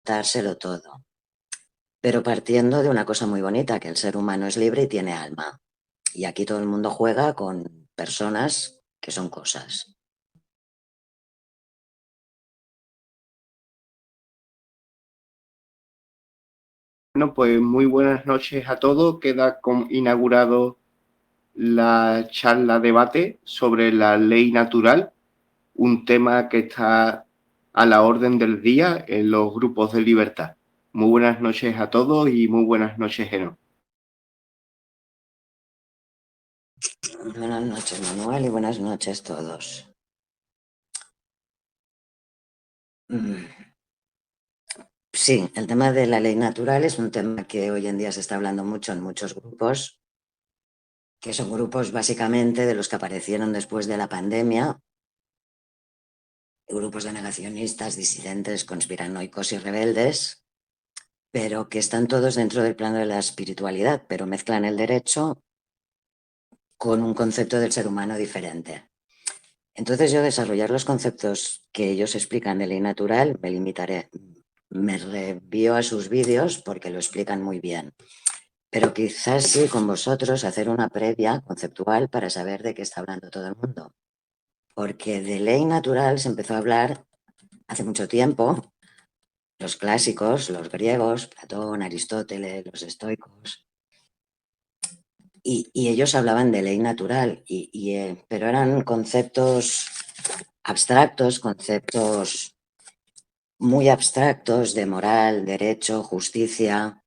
dárselo todo, pero partiendo de una cosa muy bonita, que el ser humano es libre y tiene alma. Y aquí todo el mundo juega con personas que son cosas. Bueno, pues muy buenas noches a todos. Queda inaugurado la charla debate sobre la ley natural, un tema que está a la orden del día en los grupos de libertad. Muy buenas noches a todos y muy buenas noches, Eno. Buenas noches, Manuel, y buenas noches todos. Sí, el tema de la ley natural es un tema que hoy en día se está hablando mucho en muchos grupos, que son grupos básicamente de los que aparecieron después de la pandemia, grupos de negacionistas, disidentes, conspiranoicos y rebeldes, pero que están todos dentro del plano de la espiritualidad, pero mezclan el derecho con un concepto del ser humano diferente. Entonces yo desarrollar los conceptos que ellos explican de ley natural me limitaré. Me reenvío a sus vídeos porque lo explican muy bien. Pero quizás sí con vosotros hacer una previa conceptual para saber de qué está hablando todo el mundo. Porque de ley natural se empezó a hablar hace mucho tiempo, los clásicos, los griegos, Platón, Aristóteles, los estoicos, y ellos hablaban de ley natural, pero eran conceptos abstractos, conceptos muy abstractos de moral, derecho, justicia.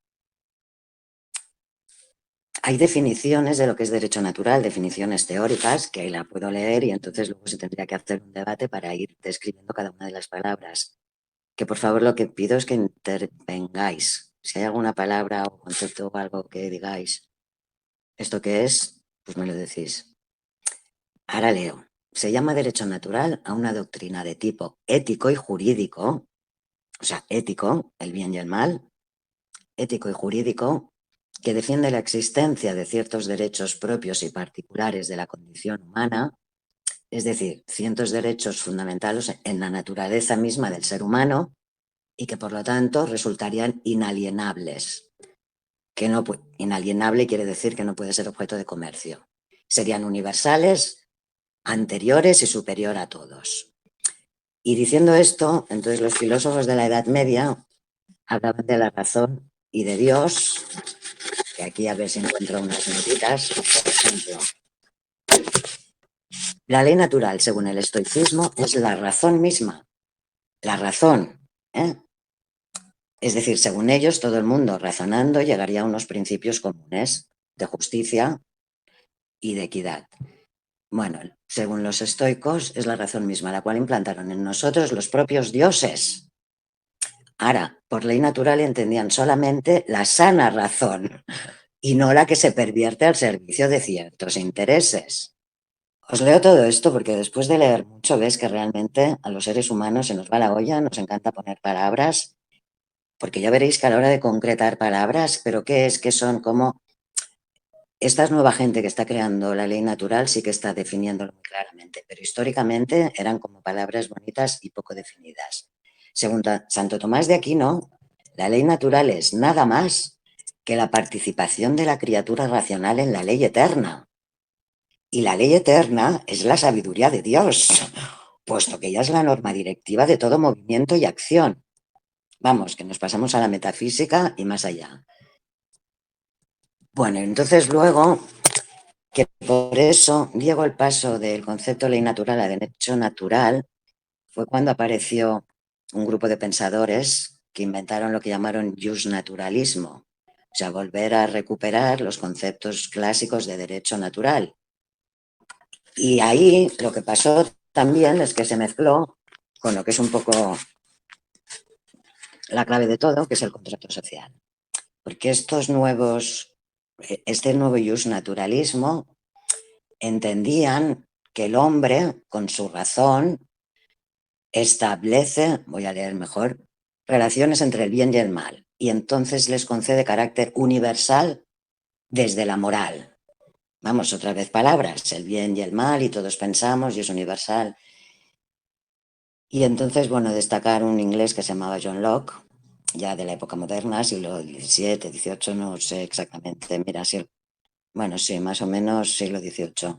Hay definiciones de lo que es derecho natural, definiciones teóricas, que ahí la puedo leer y entonces luego se tendría que hacer un debate para ir describiendo cada una de las palabras. Que por favor lo que pido es que intervengáis. Si hay alguna palabra o concepto o algo que digáis, ¿esto qué es? Pues me lo decís. Ahora leo. Se llama derecho natural a una doctrina de tipo ético y jurídico, o sea, ético, el bien y el mal, ético y jurídico, que defiende la existencia de ciertos derechos propios y particulares de la condición humana, es decir, ciertos derechos fundamentales en la naturaleza misma del ser humano y que por lo tanto resultarían inalienables. Que no, inalienable quiere decir que no puede ser objeto de comercio. Serían universales, anteriores y superior a todos. Y diciendo esto, entonces los filósofos de la Edad Media hablaban de la razón y de Dios, que aquí a ver si encuentro unas notitas. Por ejemplo, la ley natural, según el estoicismo, es la razón misma. La razón. ¿eh? Es decir, según ellos, todo el mundo razonando llegaría a unos principios comunes de justicia y de equidad. Bueno, según los estoicos, es la razón misma, la cual implantaron en nosotros los propios dioses. Ahora, por ley natural entendían solamente la sana razón y no la que se pervierte al servicio de ciertos intereses. Os leo todo esto porque después de leer mucho ves que realmente a los seres humanos se nos va la olla, nos encanta poner palabras, porque ya veréis que a la hora de concretar palabras, pero ¿qué es? ¿Qué son? ¿Cómo? Esta nueva gente que está creando la ley natural sí que está definiéndolo muy claramente, pero históricamente eran como palabras bonitas y poco definidas. Según Santo Tomás de Aquino, la ley natural es nada más que la participación de la criatura racional en la ley eterna. Y la ley eterna es la sabiduría de Dios, puesto que ella es la norma directiva de todo movimiento y acción. Vamos, que nos pasamos a la metafísica y más allá. Bueno, entonces luego que por eso llegó el paso del concepto de ley natural a derecho natural, fue cuando apareció un grupo de pensadores que inventaron lo que llamaron justnaturalismo, o sea, volver a recuperar los conceptos clásicos de derecho natural. Y ahí lo que pasó también es que se mezcló con lo que es un poco la clave de todo, que es el contrato social. Porque este nuevo justnaturalismo entendían que el hombre, con su razón, establece, voy a leer mejor, relaciones entre el bien y el mal, y entonces les concede carácter universal desde la moral. Vamos, otra vez palabras, el bien y el mal, y todos pensamos, y es universal. Y entonces, bueno, destacar un inglés que se llamaba John Locke, ya de la época moderna, siglo XVII, XVIII, no sé exactamente, mira, sí, bueno, sí, más o menos siglo XVIII.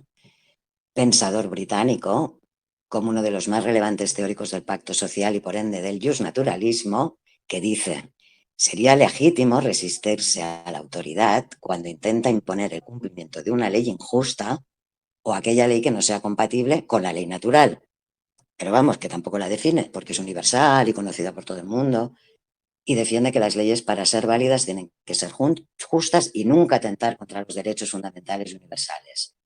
Pensador británico, como uno de los más relevantes teóricos del pacto social y por ende del justnaturalismo, que dice: sería legítimo resistirse a la autoridad cuando intenta imponer el cumplimiento de una ley injusta o aquella ley que no sea compatible con la ley natural. Pero vamos, que tampoco la define, porque es universal y conocida por todo el mundo, y defiende que las leyes, para ser válidas, tienen que ser justas y nunca atentar contra los derechos fundamentales y universales.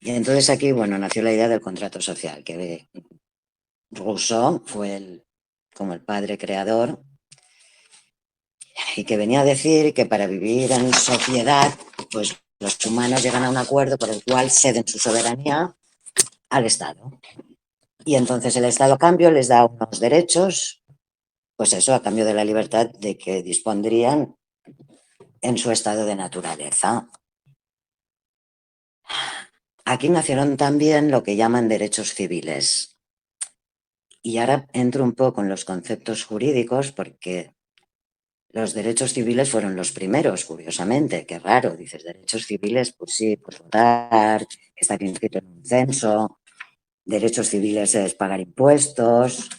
Entonces aquí, bueno, nació la idea del contrato social, que Rousseau fue como el padre creador, y que venía a decir que para vivir en sociedad, pues los humanos llegan a un acuerdo por el cual ceden su soberanía al Estado. Y entonces el Estado, a cambio, les da unos derechos, pues eso, a cambio de la libertad de que dispondrían en su estado de naturaleza. Aquí nacieron también lo que llaman derechos civiles. Y ahora entro un poco en los conceptos jurídicos, porque los derechos civiles fueron los primeros, curiosamente. Qué raro, dices, derechos civiles, pues sí, pues votar, estar inscrito en un censo. Derechos civiles es pagar impuestos.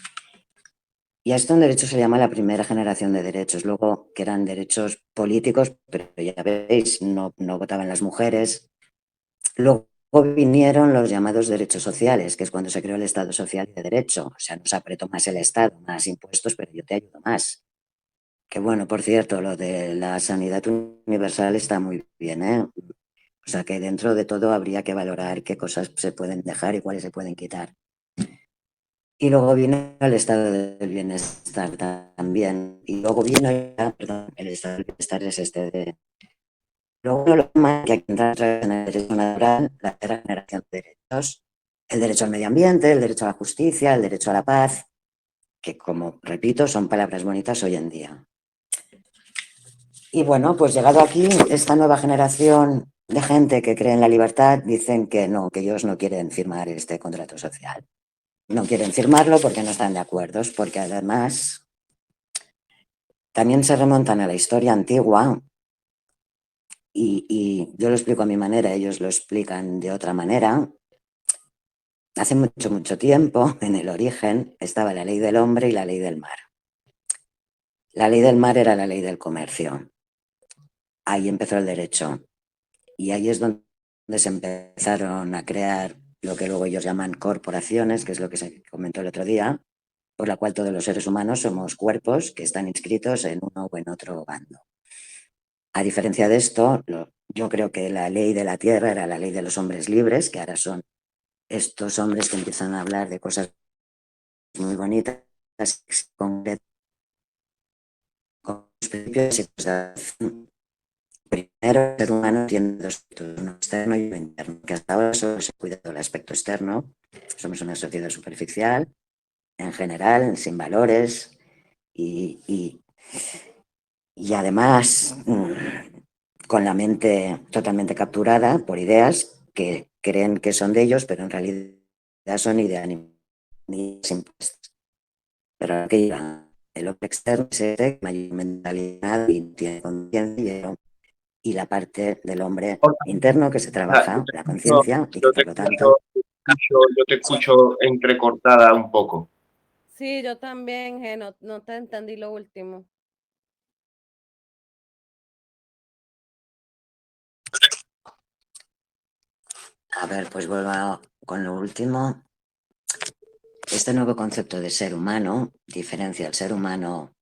Y a esto en derecho se llama la primera generación de derechos. Luego, que eran derechos políticos, pero ya veis, no votaban las mujeres. Luego vinieron los llamados derechos sociales, que es cuando se creó el Estado social y de derecho. O sea, nos apretó más el Estado, más impuestos, pero yo te ayudo más. Que bueno, por cierto, lo de la sanidad universal está muy bien, ¿eh? O sea, que dentro de todo habría que valorar qué cosas se pueden dejar y cuáles se pueden quitar. Y luego vino el estado del bienestar también. Y luego vino ya, perdón, el estado del bienestar es este de... Luego lo más que hay que entrar en el derecho natural, la tercera generación de derechos, el derecho al medio ambiente, el derecho a la justicia, el derecho a la paz, que como repito, son palabras bonitas hoy en día. Y bueno, pues llegado aquí, esta nueva generación de gente que cree en la libertad dicen que no, que ellos no quieren firmar este contrato social. No quieren firmarlo porque no están de acuerdo, porque además también se remontan a la historia antigua y yo lo explico a mi manera, ellos lo explican de otra manera. Hace mucho, mucho tiempo, en el origen, estaba la ley del hombre y la ley del mar. La ley del mar era la ley del comercio. Ahí empezó el derecho. Y ahí es donde se empezaron a crear lo que luego ellos llaman corporaciones, que es lo que se comentó el otro día, por la cual todos los seres humanos somos cuerpos que están inscritos en uno o en otro bando. A diferencia de esto, yo creo que la ley de la tierra era la ley de los hombres libres, que ahora son estos hombres que empiezan a hablar de cosas muy bonitas, con principios y cosas. Primero, el ser humano tiene dos aspectos, uno externo y uno interno, que hasta ahora solo se cuida del aspecto externo. Somos una sociedad superficial, en general, sin valores y además con la mente totalmente capturada por ideas que creen que son de ellos, pero en realidad son ideas impuestas. Pero aquí el hombre externo es ese, mayor mentalidad y tiene conciencia, y la parte del hombre Hola, interno que se trabaja, la conciencia, y que yo te por lo tanto... yo te escucho entrecortada un poco. Sí, yo también, no te entendí lo último. A ver, pues vuelvo con lo último. Este nuevo concepto de ser humano diferencia al ser humano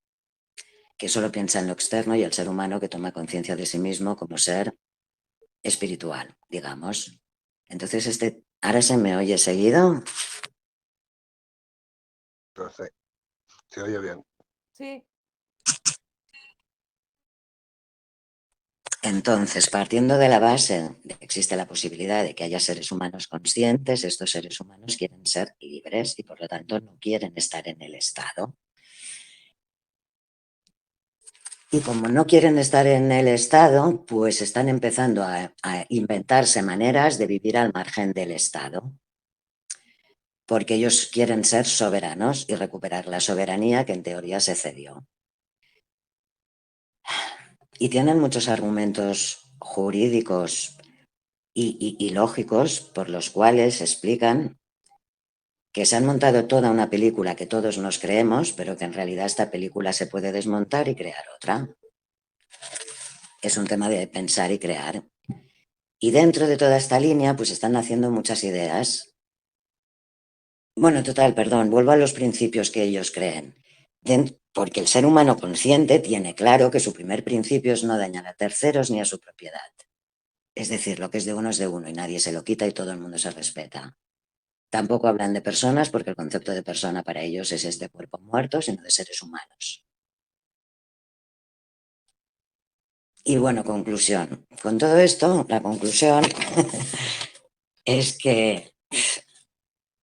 que solo piensa en lo externo y el ser humano que toma conciencia de sí mismo como ser espiritual, digamos. Entonces, ¿ahora se me oye seguido? Entonces, se oye bien. Sí. Entonces, partiendo de la base de que existe la posibilidad de que haya seres humanos conscientes, estos seres humanos quieren ser libres y por lo tanto no quieren estar en el Estado. Y como no quieren estar en el Estado, pues están empezando a inventarse maneras de vivir al margen del Estado. porque ellos quieren ser soberanos y recuperar la soberanía que en teoría se cedió. Y tienen muchos argumentos jurídicos y lógicos por los cuales explican que se han montado toda una película que todos nos creemos, pero que en realidad esta película se puede desmontar y crear otra. Es un tema de pensar y crear. Y dentro de toda esta línea, pues están naciendo muchas ideas. Bueno, total, perdón, vuelvo a los principios que ellos creen. Porque el ser humano consciente tiene claro que su primer principio es no dañar a terceros ni a su propiedad. Es decir, lo que es de uno es de uno y nadie se lo quita y todo el mundo se respeta. Tampoco hablan de personas porque el concepto de persona para ellos es este cuerpo muerto, sino de seres humanos. Y bueno, conclusión. Con todo esto, la conclusión es que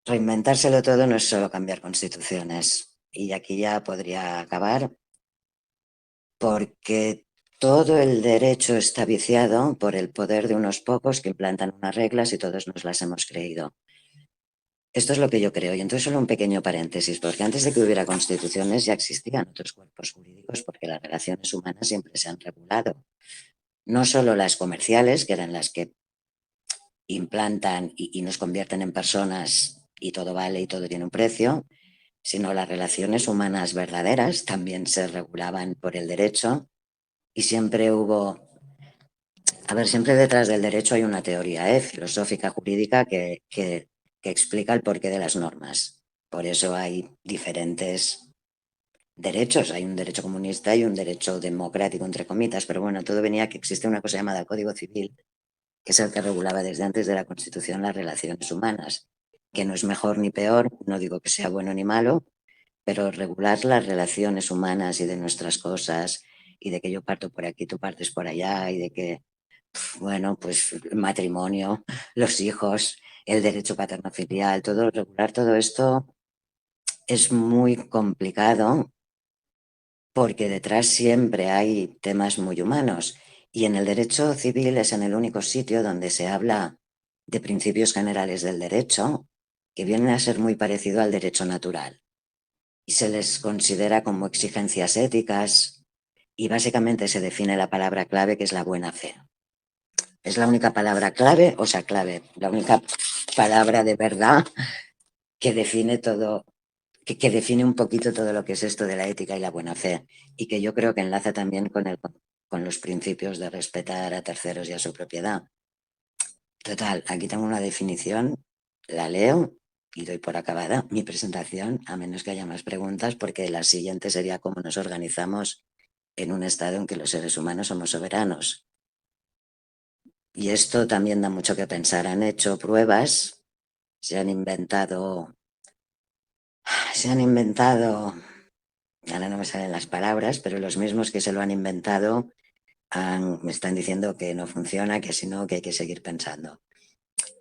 reinventárselo todo no es solo cambiar constituciones. Y aquí ya podría acabar porque todo el derecho está viciado por el poder de unos pocos que implantan unas reglas y todos nos las hemos creído. Esto es lo que yo creo. Y entonces solo un pequeño paréntesis, porque antes de que hubiera constituciones ya existían otros cuerpos jurídicos porque las relaciones humanas siempre se han regulado. No solo las comerciales, que eran las que implantan y nos convierten en personas y todo vale y todo tiene un precio, sino las relaciones humanas verdaderas también se regulaban por el derecho y siempre hubo, a ver, siempre detrás del derecho hay una teoría filosófica, jurídica que explica el porqué de las normas. Por eso hay diferentes derechos, hay un derecho comunista y un derecho democrático, entre comillas, pero bueno, todo venía que existe una cosa llamada Código Civil, que es el que regulaba desde antes de la Constitución las relaciones humanas, que no es mejor ni peor, no digo que sea bueno ni malo, pero regular las relaciones humanas y de nuestras cosas y de que yo parto por aquí, tú partes por allá y de que, bueno, pues el matrimonio, los hijos, el derecho paterno-filial, todo, regular todo esto es muy complicado porque detrás siempre hay temas muy humanos y en el derecho civil es en el único sitio donde se habla de principios generales del derecho que vienen a ser muy parecido al derecho natural y se les considera como exigencias éticas y básicamente se define la palabra clave que es la buena fe. Es la única palabra clave, o sea, clave, la única palabra de verdad que define todo, que define un poquito todo lo que es esto de la ética y la buena fe y que yo creo que enlaza también con los principios de respetar a terceros y a su propiedad. Total, aquí tengo una definición, la leo y doy por acabada mi presentación, a menos que haya más preguntas, porque la siguiente sería cómo nos organizamos en un estado en que los seres humanos somos soberanos. Y esto también da mucho que pensar. Han hecho pruebas, se han inventado, ahora no me salen las palabras, pero los mismos que se lo han inventado me están diciendo que no funciona, que si no, que hay que seguir pensando.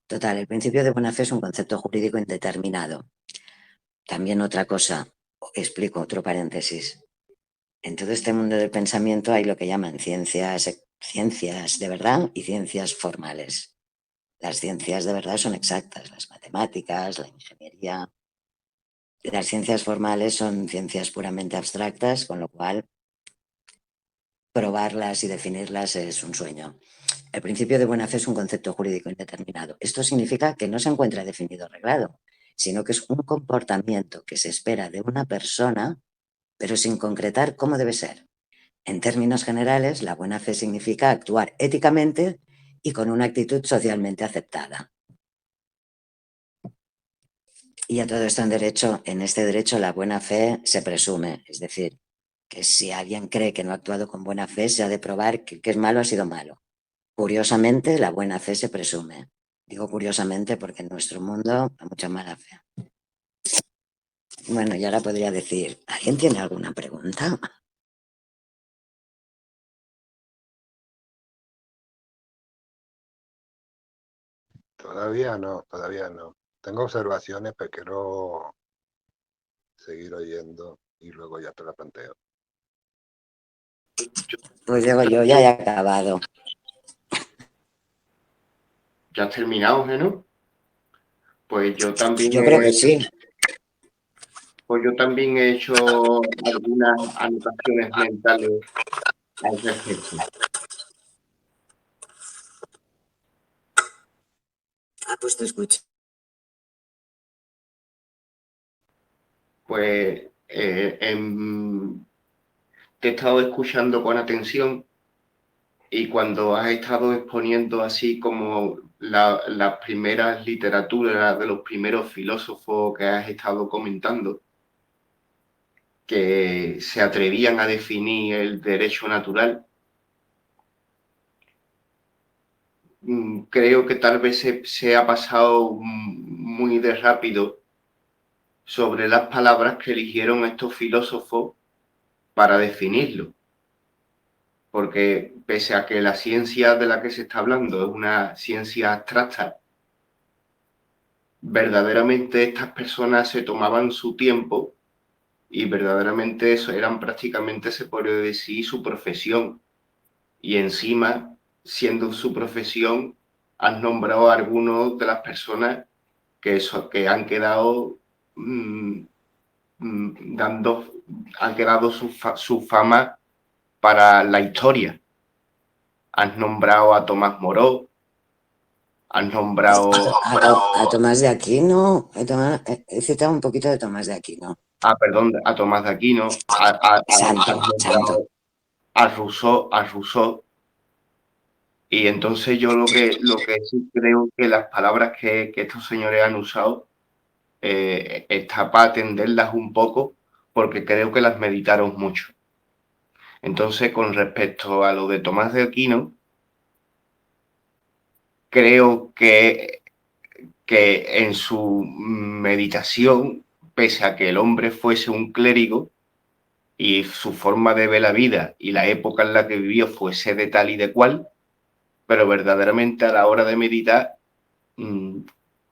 Total, el principio de buena fe es un concepto jurídico indeterminado. También otra cosa, explico otro paréntesis. En todo este mundo del pensamiento hay lo que llaman ciencias de verdad y ciencias formales. Las ciencias de verdad son exactas, las matemáticas, la ingeniería. Las ciencias formales son ciencias puramente abstractas, con lo cual probarlas y definirlas es un sueño. El principio de buena fe es un concepto jurídico indeterminado. Esto significa que no se encuentra definido o reglado, sino que es un comportamiento que se espera de una persona, pero sin concretar cómo debe ser. En términos generales, la buena fe significa actuar éticamente y con una actitud socialmente aceptada. Y a todo esto en este derecho la buena fe se presume, es decir, que si alguien cree que no ha actuado con buena fe, se ha de probar que es malo ha sido malo. Curiosamente, la buena fe se presume. Digo curiosamente porque en nuestro mundo hay mucha mala fe. Bueno, y ahora podría decir, ¿alguien tiene alguna pregunta? Todavía no, todavía no. Tengo observaciones, pero quiero seguir oyendo y luego ya te la planteo. Pues digo, yo ya he acabado. ¿Ya has terminado, Geno? Pues yo también Yo creo que sí. pues yo también he hecho algunas anotaciones mentales al respecto. Ah, pues te escucho. Pues te he estado escuchando con atención y cuando has estado exponiendo así como las primeras literaturas de los primeros filósofos que has estado comentando, que se atrevían a definir el derecho natural, creo que tal vez se ha pasado muy de rápido sobre las palabras que eligieron estos filósofos para definirlo. Porque pese a que la ciencia de la que se está hablando es una ciencia abstracta, verdaderamente estas personas se tomaban su tiempo y verdaderamente eso eran prácticamente, se puede decir, su profesión. Y encima, siendo su profesión, han nombrado a algunos de las personas que han quedado han quedado su fama para la historia. Has nombrado a Tomás Moró, has nombrado A Tomás de Aquino. He citado un poquito de Tomás de Aquino. a Tomás de Aquino, Santo. A Rousseau. Y entonces yo lo que sí creo que las palabras que estos señores han usado está para atenderlas un poco porque creo que las meditaron mucho. Entonces, con respecto a lo de Tomás de Aquino, creo que en su meditación, pese a que el hombre fuese un clérigo y su forma de ver la vida y la época en la que vivió fuese de tal y de cual, pero verdaderamente a la hora de meditar,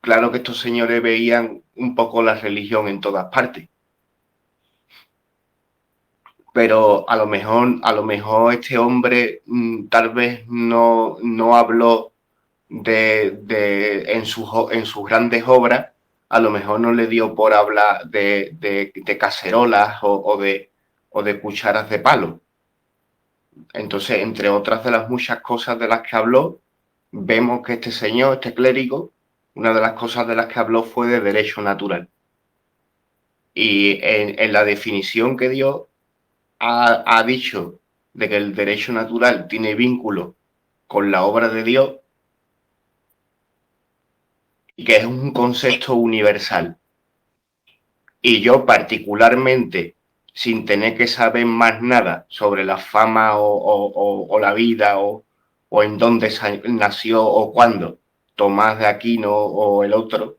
claro que estos señores veían un poco la religión en todas partes. Pero a lo mejor este hombre tal vez no habló en sus grandes obras, a lo mejor no le dio por hablar de cacerolas o de cucharas de palo. Entonces, entre otras de las muchas cosas de las que habló, vemos que este señor, este clérigo, una de las cosas de las que habló fue de derecho natural. Y en la definición que dio, ha dicho de que el derecho natural tiene vínculo con la obra de Dios y que es un concepto universal. Y yo particularmente, sin tener que saber más nada sobre la fama o la vida o en dónde nació o cuándo Tomás de Aquino o el otro,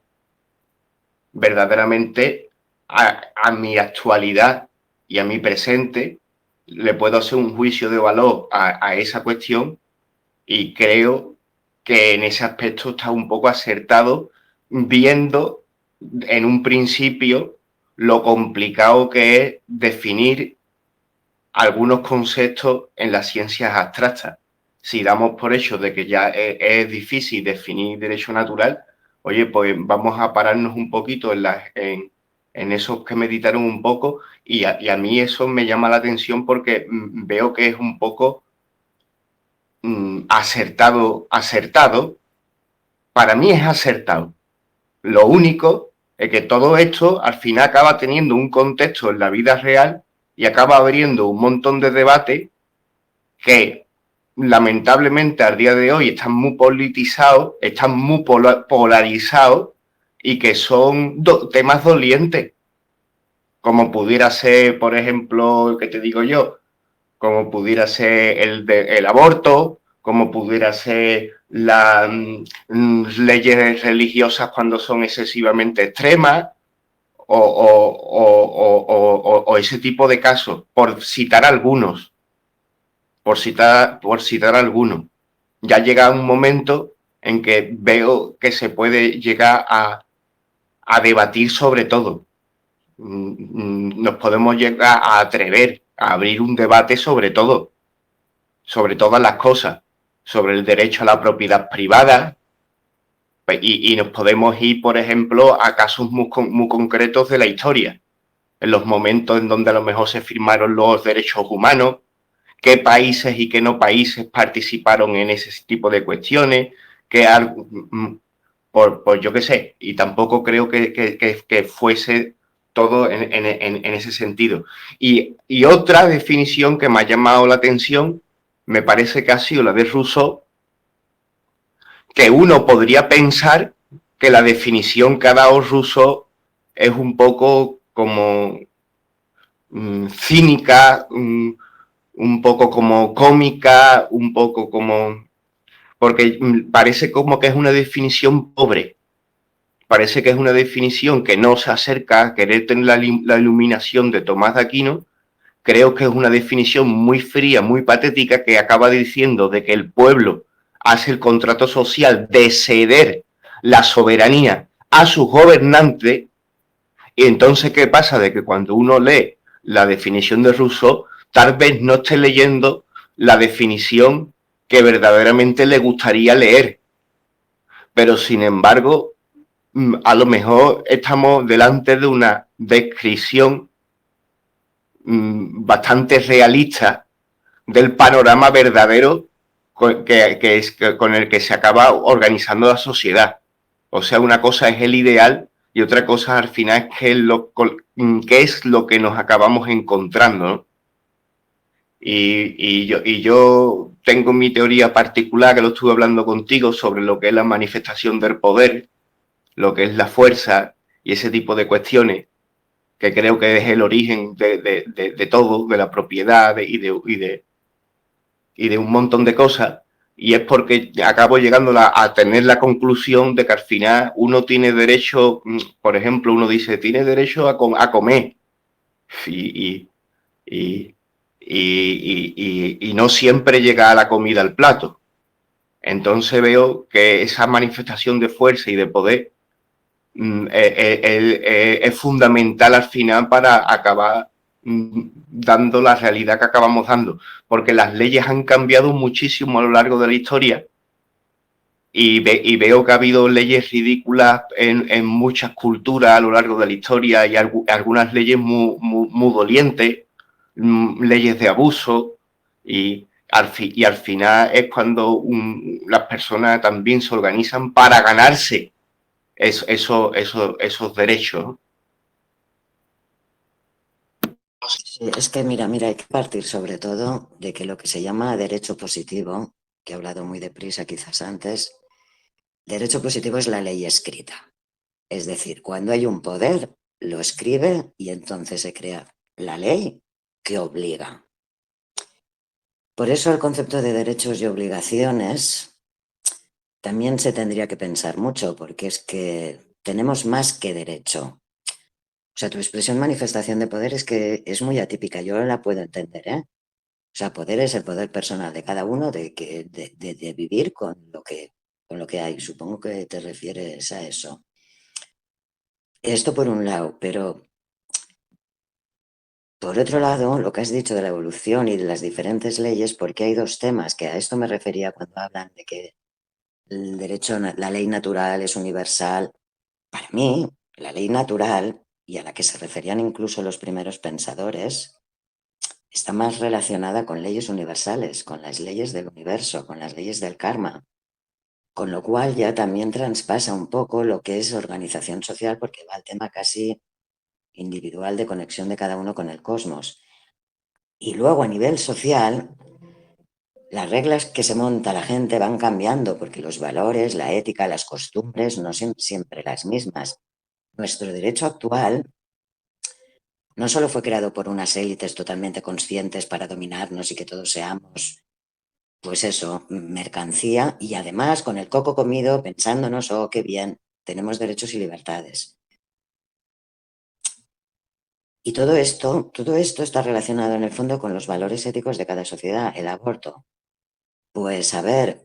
verdaderamente a mi actualidad y a mi presente le puedo hacer un juicio de valor a esa cuestión y creo que en ese aspecto está un poco acertado, viendo en un principio lo complicado que es definir algunos conceptos en las ciencias abstractas. Si damos por hecho de que ya es difícil definir derecho natural, oye, pues vamos a pararnos un poquito en esos que meditaron un poco y a mí eso me llama la atención porque veo que es un poco acertado. Para mí es acertado. Lo único es que todo esto al final acaba teniendo un contexto en la vida real y acaba abriendo un montón de debates que lamentablemente al día de hoy están muy politizados, están muy polarizados y que son temas dolientes, como pudiera ser, por ejemplo, ¿qué te digo yo? Como pudiera ser el aborto, como pudiera ser las leyes religiosas cuando son excesivamente extremas, o ese tipo de casos, por citar algunos. Algunos. Ya llega un momento en que veo que se puede llegar a debatir sobre todo. Nos podemos llegar a atrever a abrir un debate sobre todo, sobre todas las cosas, sobre el derecho a la propiedad privada, Y nos podemos ir, por ejemplo, a casos muy concretos de la historia, en los momentos en donde a lo mejor se firmaron los derechos humanos, qué países y qué no países participaron en ese tipo de cuestiones, por yo qué sé, y tampoco creo que fuese todo en ese sentido. Y otra definición que me ha llamado la atención, me parece que ha sido la de Rousseau, que uno podría pensar que la definición que ha dado Rousseau es un poco como cínica, un poco como cómica, un poco como... porque parece como que es una definición pobre, parece que es una definición que no se acerca a querer tener la iluminación de Tomás de Aquino. Creo que es una definición muy fría, muy patética, que acaba diciendo de que el pueblo hace el contrato social de ceder la soberanía a sus gobernantes. Y entonces, ¿qué pasa? De que cuando uno lee la definición de Rousseau, tal vez no esté leyendo la definición que verdaderamente le gustaría leer. Pero, sin embargo, a lo mejor estamos delante de una descripción bastante realista del panorama verdadero con el que se acaba organizando la sociedad. O sea, una cosa es el ideal y otra cosa al final es qué es lo que nos acabamos encontrando, ¿no? Y yo tengo mi teoría particular, que lo estuve hablando contigo, sobre lo que es la manifestación del poder, lo que es la fuerza y ese tipo de cuestiones, que creo que es el origen de todo, de la propiedad y de un montón de cosas. Y es porque acabo llegando a tener la conclusión de que al final uno tiene derecho, por ejemplo, uno dice, tiene derecho a comer. Y, y, y no siempre llega a la comida al plato. Entonces veo que esa manifestación de fuerza y de poder es fundamental al final para acabar dando la realidad que acabamos dando, porque las leyes han cambiado muchísimo a lo largo de la historia y veo que ha habido leyes ridículas en muchas culturas a lo largo de la historia y algunas leyes muy dolientes, leyes de abuso y al final es cuando las personas también se organizan para ganarse esos derechos. Sí, es que mira, hay que partir sobre todo de que lo que se llama derecho positivo, que he hablado muy deprisa quizás antes, derecho positivo es la ley escrita. Es decir, cuando hay un poder, lo escribe y entonces se crea la ley que obliga. Por eso el concepto de derechos y obligaciones también se tendría que pensar mucho, porque es que tenemos más que derecho. O sea, tu expresión manifestación de poder es que es muy atípica, yo la puedo entender, ¿eh? O sea, poder es el poder personal de cada uno de vivir con lo que hay. Supongo que te refieres a eso. Esto por un lado, pero por otro lado, lo que has dicho de la evolución y de las diferentes leyes, porque hay dos temas, que a esto me refería cuando hablan de que el derecho, la ley natural es universal. Para mí, la ley natural, y a la que se referían incluso los primeros pensadores, está más relacionada con leyes universales, con las leyes del universo, con las leyes del karma, con lo cual ya también traspasa un poco lo que es organización social, porque va al tema casi individual de conexión de cada uno con el cosmos. Y luego a nivel social, las reglas que se monta la gente van cambiando, porque los valores, la ética, las costumbres no son siempre las mismas. Nuestro derecho actual no solo fue creado por unas élites totalmente conscientes para dominarnos y que todos seamos, pues eso, mercancía, y además con el coco comido pensándonos, oh, qué bien, tenemos derechos y libertades. Y todo esto está relacionado en el fondo con los valores éticos de cada sociedad. El aborto, pues a ver,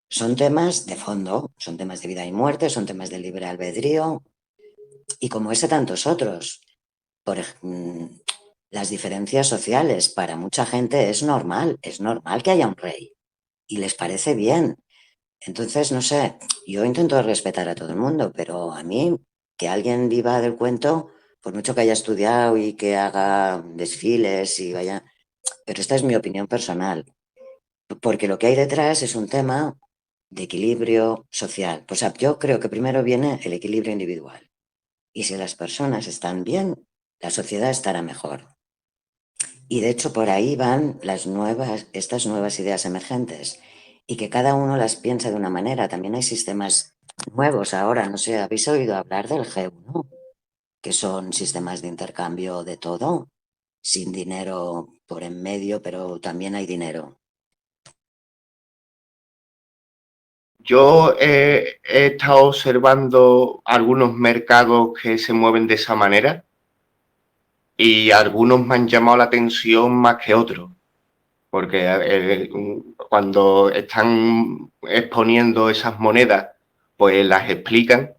son temas de fondo, son temas de vida y muerte, son temas de libre albedrío, y como ese tantos otros. Las diferencias sociales, para mucha gente es normal que haya un rey y les parece bien, Entonces, no sé, yo intento respetar a todo el mundo, pero a mí que alguien viva del cuento, por mucho que haya estudiado y que haga desfiles y vaya, pero esta es mi opinión personal, porque lo que hay detrás es un tema de equilibrio social. Pues yo creo que primero viene el equilibrio individual. Y si las personas están bien, la sociedad estará mejor. Y de hecho por ahí van estas nuevas ideas emergentes y que cada uno las piensa de una manera. También hay sistemas nuevos ahora, no sé, ¿habéis oído hablar del G1? Que son sistemas de intercambio de todo, sin dinero por en medio, pero también hay dinero. Yo he estado observando algunos mercados que se mueven de esa manera y algunos me han llamado la atención más que otros, porque cuando están exponiendo esas monedas, pues las explican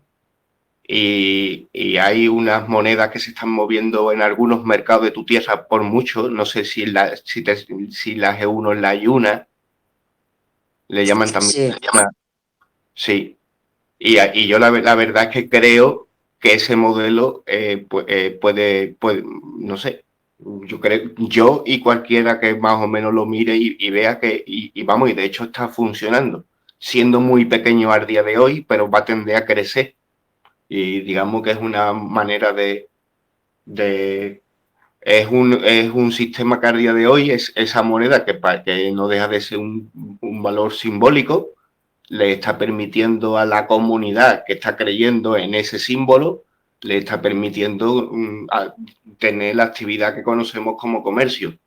y hay unas monedas que se están moviendo en algunos mercados de tu tierra por mucho, no sé si la G1 es la Yuna, le llaman también, Sí, sí. Y yo la verdad es que creo que ese modelo puede, no sé, yo y cualquiera que más o menos lo mire y vea y vamos, y de hecho está funcionando, siendo muy pequeño al día de hoy, pero va a tender a crecer. Y digamos que es una manera de es un sistema que a día de hoy es esa moneda que no deja de ser un valor simbólico, le está permitiendo a la comunidad que está creyendo en ese símbolo, le está permitiendo tener la actividad que conocemos como comercio.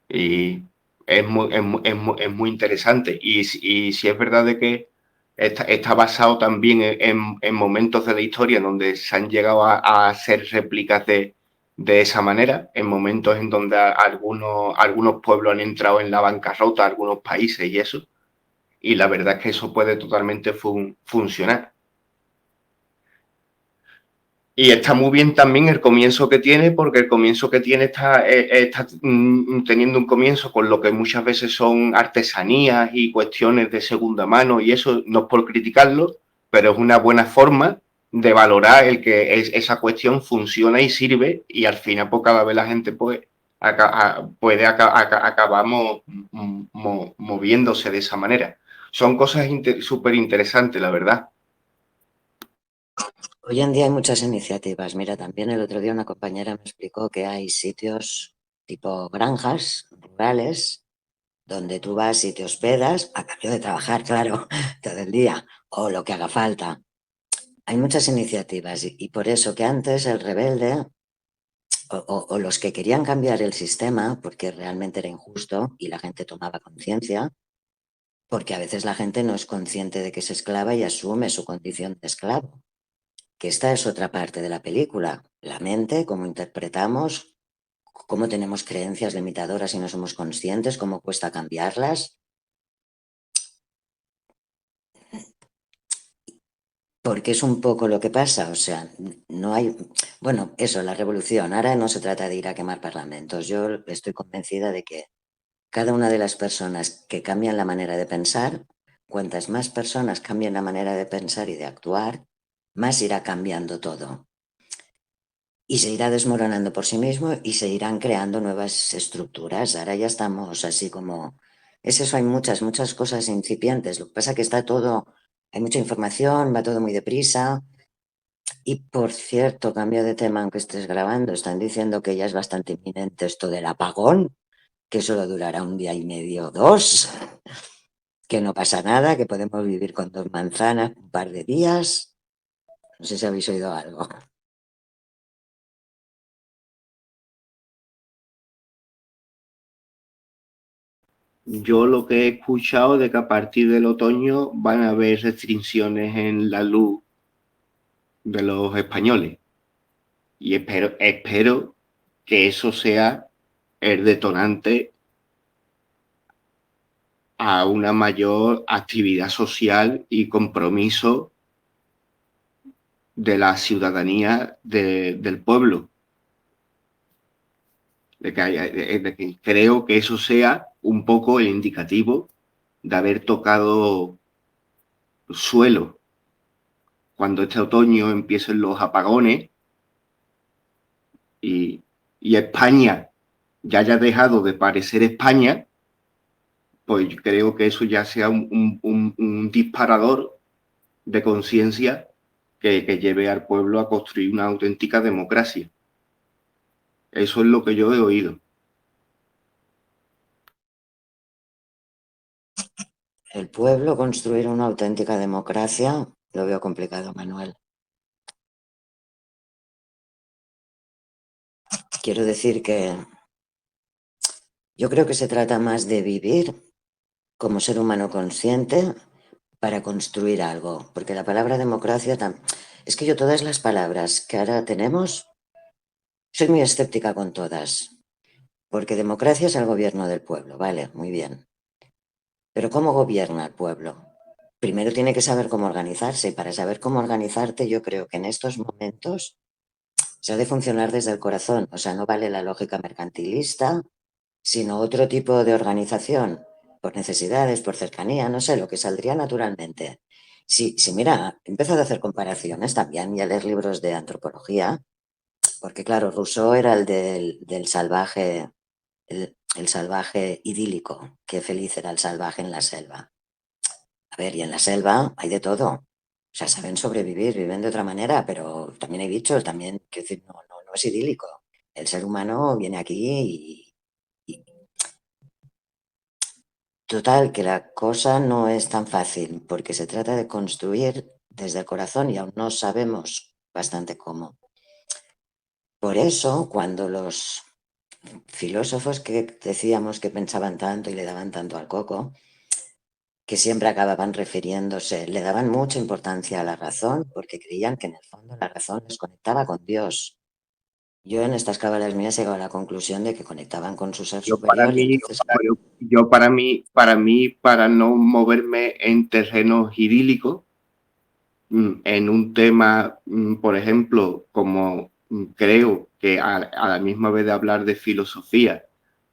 Y es muy interesante. Y si es verdad de que está basado también en momentos de la historia en donde se han llegado a hacer réplicas de esa manera, en momentos en donde algunos pueblos han entrado en la bancarrota, algunos países y eso. Y la verdad es que eso puede totalmente funcionar. Y está muy bien también el comienzo que tiene, porque el comienzo que tiene está teniendo un comienzo con lo que muchas veces son artesanías y cuestiones de segunda mano, y eso no es por criticarlo, pero es una buena forma de valorar el que esa cuestión funciona y sirve, y al final pues cada vez la gente pues acabamos moviéndose de esa manera. Son cosas súper interesantes, la verdad. hoy en día hay muchas iniciativas. Mira, también el otro día una compañera me explicó que hay sitios tipo granjas rurales donde tú vas y te hospedas a cambio de trabajar, claro, todo el día o lo que haga falta. Hay muchas iniciativas y por eso que antes el rebelde o los que querían cambiar el sistema porque realmente era injusto y la gente tomaba conciencia, porque a veces la gente no es consciente de que es esclava y asume su condición de esclavo. Que esta es otra parte de la película, la mente, cómo interpretamos, cómo tenemos creencias limitadoras y no somos conscientes, cómo cuesta cambiarlas, porque es un poco lo que pasa, o sea, no hay, bueno, eso, la revolución, ahora no se trata de ir a quemar parlamentos, yo estoy convencida de que cada una de las personas que cambian la manera de pensar, cuantas más personas cambien la manera de pensar y de actuar, más irá cambiando todo. Y se irá desmoronando por sí mismo y se irán creando nuevas estructuras. Ahora ya estamos así como... Es eso, hay muchas cosas incipientes. Lo que pasa es que está todo, hay mucha información, va todo muy deprisa. Y por cierto, cambio de tema aunque estés grabando, están diciendo que ya es bastante inminente esto del apagón, que solo durará un día y medio o dos, que no pasa nada, que podemos vivir con 2 manzanas un par de días. No sé si habéis oído algo. Yo lo que he escuchado de que a partir del otoño van a haber restricciones en la luz de los españoles. Y espero que eso sea el detonante a una mayor actividad social y compromiso de la ciudadanía del pueblo. de que creo que eso sea un poco el indicativo de haber tocado suelo. Cuando este otoño empiecen los apagones y España ya haya dejado de parecer España, pues yo creo que eso ya sea un disparador de conciencia que lleve al pueblo a construir una auténtica democracia. Eso es lo que yo he oído. El pueblo construir una auténtica democracia lo veo complicado, Manuel. Quiero decir que yo creo que se trata más de vivir como ser humano consciente para construir algo, porque la palabra democracia es que yo todas las palabras que ahora tenemos soy muy escéptica con todas, porque democracia es el gobierno del pueblo, vale, muy bien. Pero ¿cómo gobierna el pueblo? Primero tiene que saber cómo organizarse, y para saber cómo organizarte yo creo que en estos momentos se ha de funcionar desde el corazón, o sea, no vale la lógica mercantilista, sino otro tipo de organización, por necesidades, por cercanía, no sé, lo que saldría naturalmente. Sí, mira, he empezado a hacer comparaciones también y a leer libros de antropología, porque claro, Rousseau era el del salvaje, el salvaje idílico, qué feliz era el salvaje en la selva. A ver, y en la selva hay de todo. O sea, saben sobrevivir, viven de otra manera, pero también hay bichos, también, quiero decir, no es idílico. El ser humano viene aquí y total, que la cosa no es tan fácil, porque se trata de construir desde el corazón y aún no sabemos bastante cómo. Por eso, cuando los filósofos que decíamos que pensaban tanto y le daban tanto al coco, que siempre acababan refiriéndose, le daban mucha importancia a la razón, porque creían que en el fondo la razón les conectaba con Dios. Yo en estas cábalas mías he llegado a la conclusión de que conectaban con su ser superior y entonces, claro, Para no moverme en terrenos idílicos, en un tema, por ejemplo, como creo que a la misma vez de hablar de filosofía,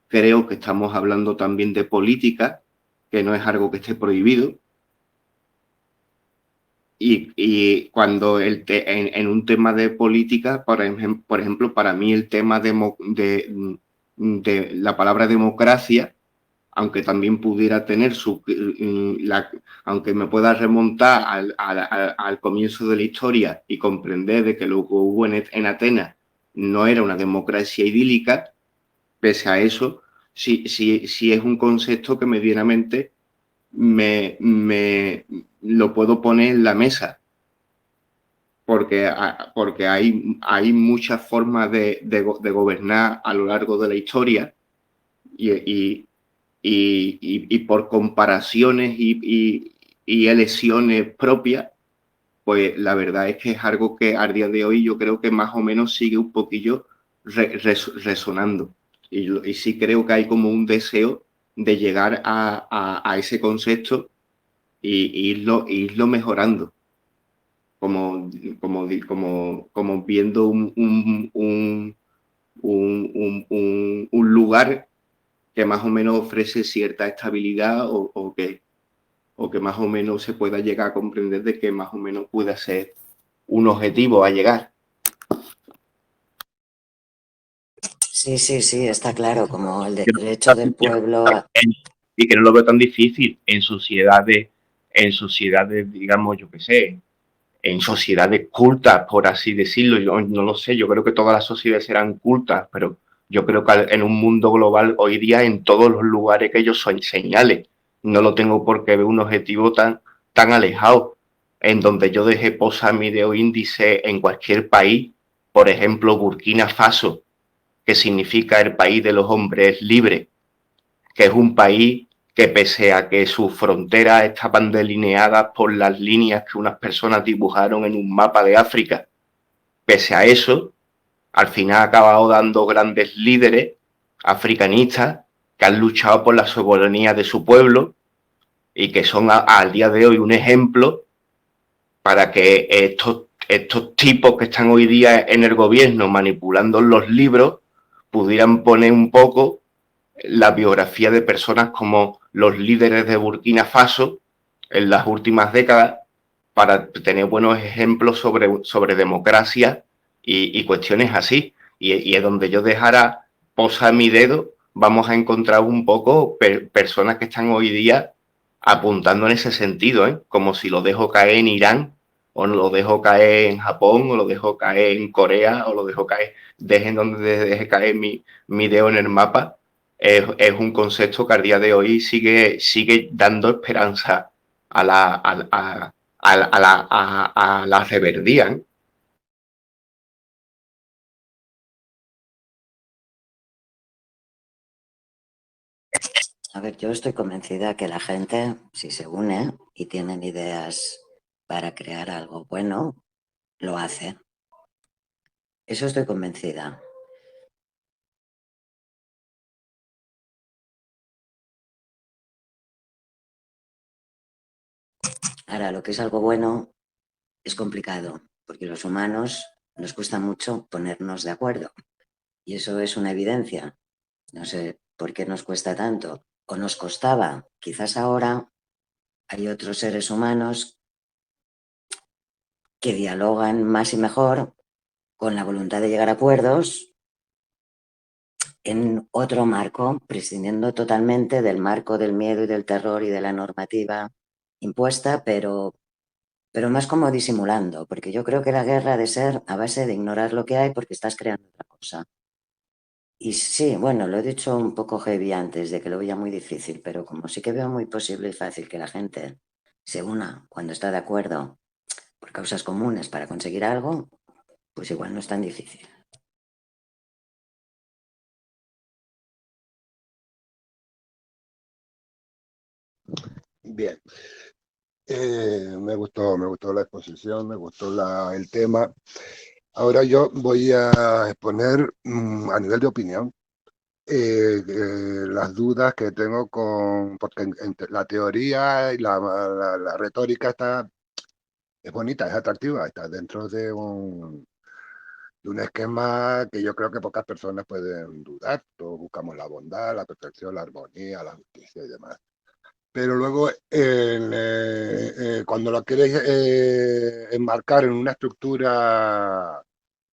creo que estamos hablando también de política, que no es algo que esté prohibido. Y cuando en un tema de política, por ejemplo, para mí el tema de la palabra democracia, aunque también pudiera tener aunque me pueda remontar al comienzo de la historia y comprender de que lo que hubo en Atenas no era una democracia idílica, pese a eso, sí es un concepto que medianamente me lo puedo poner en la mesa, porque hay muchas formas de gobernar a lo largo de la historia y por comparaciones y elecciones propias, pues la verdad es que es algo que a día de hoy yo creo que más o menos sigue un poquillo resonando. Y sí creo que hay como un deseo de llegar a ese concepto y irlo mejorando, como viendo un lugar que más o menos ofrece cierta estabilidad o que más o menos se pueda llegar a comprender de que más o menos pueda ser un objetivo a llegar. sí, está claro, como el derecho del pueblo a... Y que no lo veo tan difícil en sociedades, digamos, yo qué sé, en sociedades cultas, por así decirlo. Yo no lo sé, yo creo que todas las sociedades serán cultas, pero yo creo que en un mundo global hoy día en todos los lugares que ellos son señales. No lo tengo por qué ver un objetivo tan alejado. En donde yo dejé posar mi dedo índice en cualquier país, por ejemplo, Burkina Faso, que significa el país de los hombres libres, que es un país que pese a que sus fronteras estaban delineadas por las líneas que unas personas dibujaron en un mapa de África, pese a eso, al final ha acabado dando grandes líderes africanistas que han luchado por la soberanía de su pueblo y que son al día de hoy un ejemplo para que estos tipos que están hoy día en el gobierno manipulando los libros pudieran poner un poco la biografía de personas como los líderes de Burkina Faso en las últimas décadas para tener buenos ejemplos sobre democracia y cuestiones así. Y es donde yo dejara posar mi dedo, vamos a encontrar un poco personas que están hoy día apuntando en ese sentido, ¿eh? Como si lo dejo caer en Irán, o lo dejo caer en Japón, o lo dejo caer en Corea, o lo dejo caer, dejen donde deje caer mi dedo en el mapa. Es un concepto que al día de hoy sigue dando esperanza a la reverdía, ¿eh? A ver, yo estoy convencida que la gente, si se une y tienen ideas para crear algo bueno, lo hace. Eso estoy convencida. Ahora, lo que es algo bueno es complicado, porque los humanos nos cuesta mucho ponernos de acuerdo. Y eso es una evidencia. No sé por qué nos cuesta tanto. O nos costaba. Quizás ahora hay otros seres humanos que dialogan más y mejor con la voluntad de llegar a acuerdos en otro marco, prescindiendo totalmente del marco del miedo y del terror y de la normativa impuesta, pero más como disimulando, porque yo creo que la guerra ha de ser a base de ignorar lo que hay porque estás creando otra cosa. Y sí, bueno, lo he dicho un poco heavy antes de que lo veía muy difícil, pero como sí que veo muy posible y fácil que la gente se una cuando está de acuerdo por causas comunes para conseguir algo, pues igual no es tan difícil. Bien. Me gustó la exposición, me gustó el tema. Ahora yo voy a exponer a nivel de opinión las dudas que tengo porque entre la teoría y la retórica es bonita, es atractiva, está dentro de un esquema que yo creo que pocas personas pueden dudar. Todos buscamos la bondad, la perfección, la armonía, la justicia y demás. Pero luego, cuando lo quieres enmarcar en una estructura,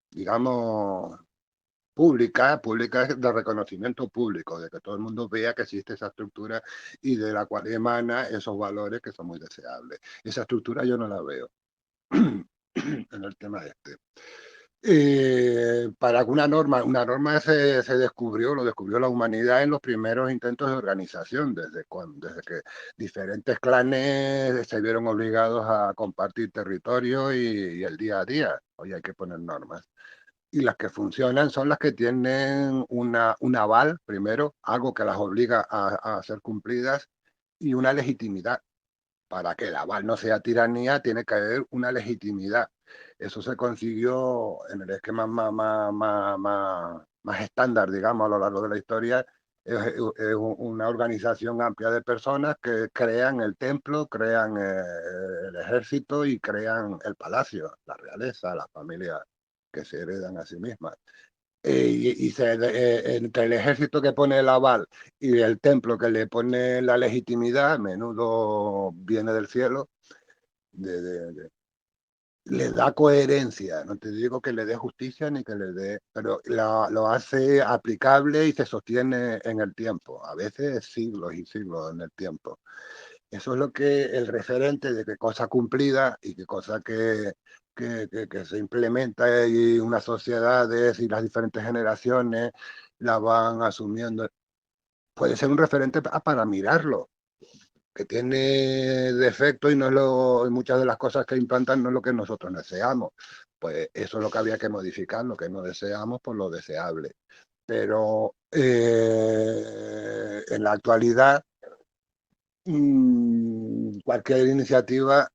digamos, pública es de reconocimiento público, de que todo el mundo vea que existe esa estructura y de la cual emana esos valores que son muy deseables. Esa estructura yo no la veo en el tema este. Para que una norma se descubrió, lo descubrió la humanidad en los primeros intentos de organización, desde que diferentes clanes se vieron obligados a compartir territorio y el día a día. Hoy hay que poner normas. Y las que funcionan son las que tienen un aval, primero, algo que las obliga a ser cumplidas, y una legitimidad. Para que el aval no sea tiranía, tiene que haber una legitimidad. Eso se consiguió en el esquema más estándar, digamos, a lo largo de la historia. Es una organización amplia de personas que crean el templo, crean el ejército y crean el palacio, la realeza, las familias que se heredan a sí mismas. Entre el ejército que pone el aval y el templo que le pone la legitimidad, a menudo viene del cielo, le da coherencia. No te digo que le dé justicia ni que le dé, pero lo hace aplicable y se sostiene en el tiempo, a veces siglos y siglos en el tiempo. Eso es lo que el referente de qué cosa cumplida y qué cosa que se implementa y unas sociedades y las diferentes generaciones la van asumiendo. Puede ser un referente para mirarlo, que tiene defectos y no es y muchas de las cosas que implantan no es lo que nosotros deseamos. Pues eso es lo que había que modificar, lo que no deseamos por lo deseable. Pero en la actualidad, cualquier iniciativa,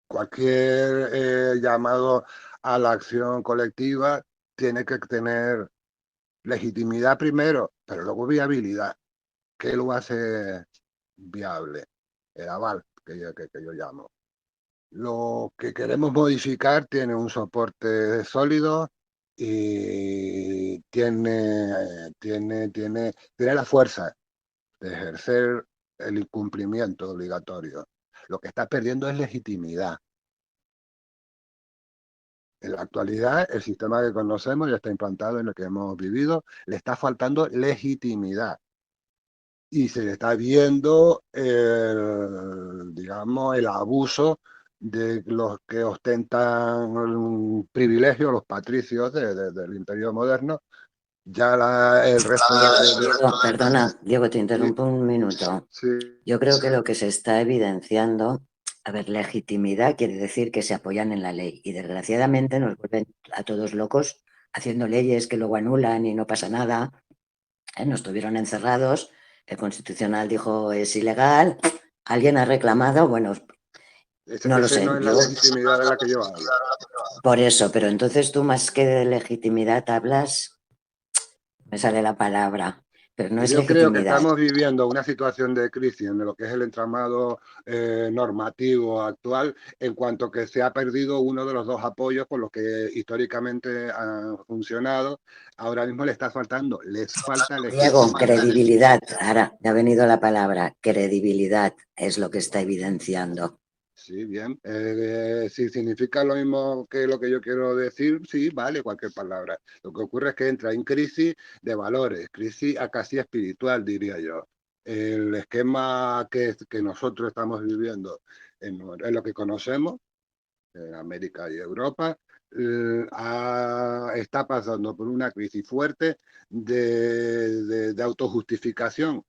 cualquier llamado a la acción colectiva tiene que tener legitimidad primero, pero luego viabilidad. ¿Qué lo hace viable? El aval, que yo llamo. Lo que queremos modificar tiene un soporte sólido, y tiene la fuerza de ejercer el incumplimiento obligatorio. Lo que está perdiendo es legitimidad. En la actualidad, el sistema que conocemos ya está implantado en el que hemos vivido, le está faltando legitimidad. Y se le está viendo, digamos, el abuso de los que ostentan un privilegio, los patricios del imperio moderno. Ya el resto Diego, perdona, Diego, te Sí, interrumpo un minuto. sí, Yo creo que lo que se está evidenciando, a ver, legitimidad quiere decir que se apoyan en la ley y desgraciadamente nos vuelven a todos locos haciendo leyes que luego anulan y no pasa nada. Nos tuvieron encerrados, el Constitucional dijo es ilegal, alguien ha reclamado, bueno, no lo esa sé, no es la yo legitimidad de la que yo hablo. por eso, pero entonces tú más que de legitimidad hablas, me sale la palabra, pero no es Yo creo que legitimidad. estamos viviendo una situación de crisis en lo que es el entramado normativo actual, en cuanto que se ha perdido uno de los dos apoyos por los que históricamente han funcionado. Ahora mismo les falta Diego, legitimidad. credibilidad. Ahora me ha venido la palabra, credibilidad es lo que está evidenciando. Sí, bien. Si significa lo mismo que lo que yo quiero decir, sí, vale cualquier palabra. Lo que ocurre es que entra en crisis de valores, crisis a casi espiritual, diría yo. El esquema que nosotros estamos viviendo en lo que conocemos, en América y Europa, está pasando por una crisis fuerte de autojustificación,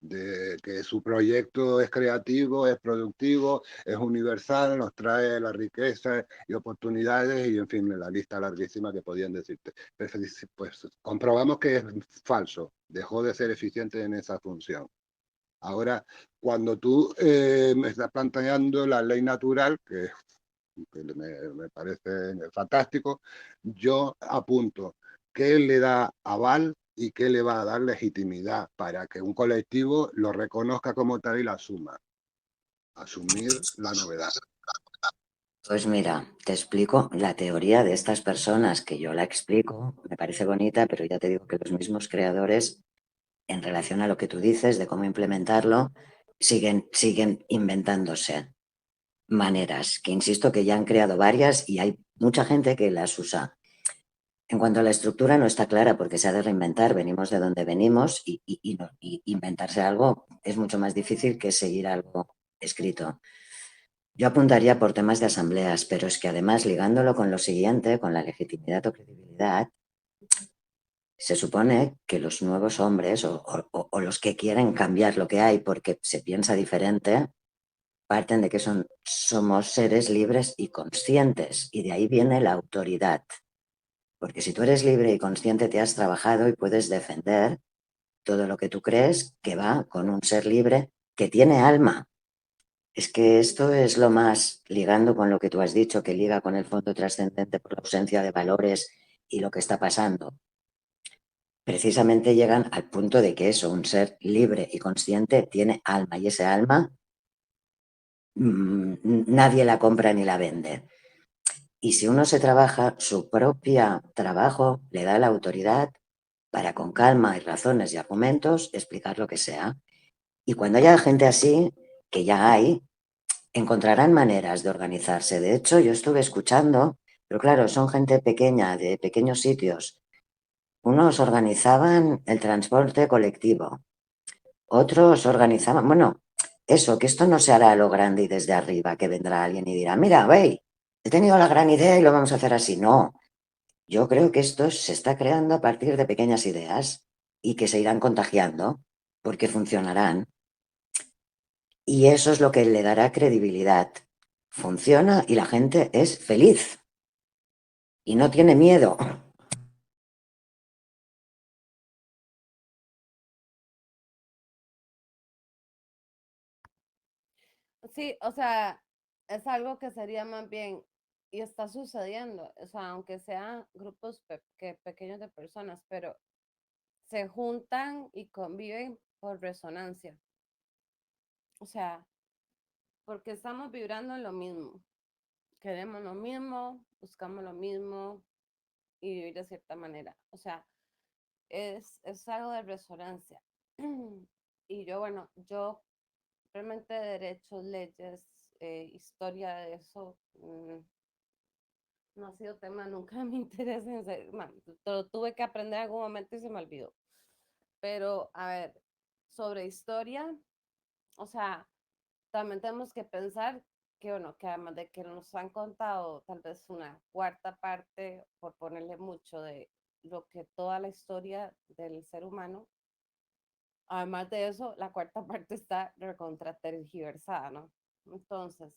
de que su proyecto es creativo, es productivo, es universal, nos trae la riqueza y oportunidades y, en fin, la lista larguísima que podían decirte. Pues comprobamos que es falso, dejó de ser eficiente en esa función. Ahora, cuando tú me estás planteando la ley natural, que me parece fantástico, yo apunto qué le da aval y qué le va a dar legitimidad para que un colectivo lo reconozca como tal y la asuma. Asumir la novedad. Pues mira, te explico la teoría de estas personas, que yo la explico, me parece bonita, pero ya te digo que los mismos creadores, en relación a lo que tú dices de cómo implementarlo, siguen inventándose maneras, que insisto que ya han creado varias y hay mucha gente que las usa. En cuanto a la estructura, no está clara porque se ha de reinventar, venimos de donde venimos y inventarse algo es mucho más difícil que seguir algo escrito. Yo apuntaría por temas de asambleas, pero es que además ligándolo con lo siguiente, con la legitimidad o credibilidad, se supone que los nuevos hombres o los que quieren cambiar lo que hay porque se piensa diferente, parten de que somos seres libres y conscientes y de ahí viene la autoridad. Porque si tú eres libre y consciente te has trabajado y puedes defender todo lo que tú crees que va con un ser libre que tiene alma. Es que esto es lo más, ligando con lo que tú has dicho, que liga con el fondo trascendente por la ausencia de valores y lo que está pasando. Precisamente llegan al punto de que eso, un ser libre y consciente, tiene alma y ese alma nadie la compra ni la vende. Y si uno se trabaja, su propio trabajo le da la autoridad para con calma y razones y argumentos explicar lo que sea. Y cuando haya gente así, que ya hay, encontrarán maneras de organizarse. De hecho, yo estuve escuchando, pero claro, son gente pequeña, de pequeños sitios. Unos organizaban el transporte colectivo, otros organizaban, bueno, eso, que esto no se hará a lo grande y desde arriba, que vendrá alguien y dirá, mira, wey, he tenido la gran idea y lo vamos a hacer así. No, yo creo que esto se está creando a partir de pequeñas ideas y que se irán contagiando porque funcionarán. Y eso es lo que le dará credibilidad. Funciona y la gente es feliz y no tiene miedo. Sí, o sea, es algo que sería más bien, y está sucediendo, o sea, aunque sean grupos pequeños de personas, pero se juntan y conviven por resonancia. O sea, porque estamos vibrando en lo mismo, queremos lo mismo, buscamos lo mismo, y vivir de cierta manera. O sea, es algo de resonancia. Y yo, bueno, yo realmente derechos, leyes, historia de eso, no ha sido tema nunca de mi interés. Lo tuve que aprender en algún momento y se me olvidó. Pero, a ver, sobre historia, o sea, también tenemos que pensar que, bueno, que además de que nos han contado tal vez una cuarta parte, por ponerle mucho, de lo que toda la historia del ser humano, además de eso, la cuarta parte está recontra tergiversada, ¿no? Entonces,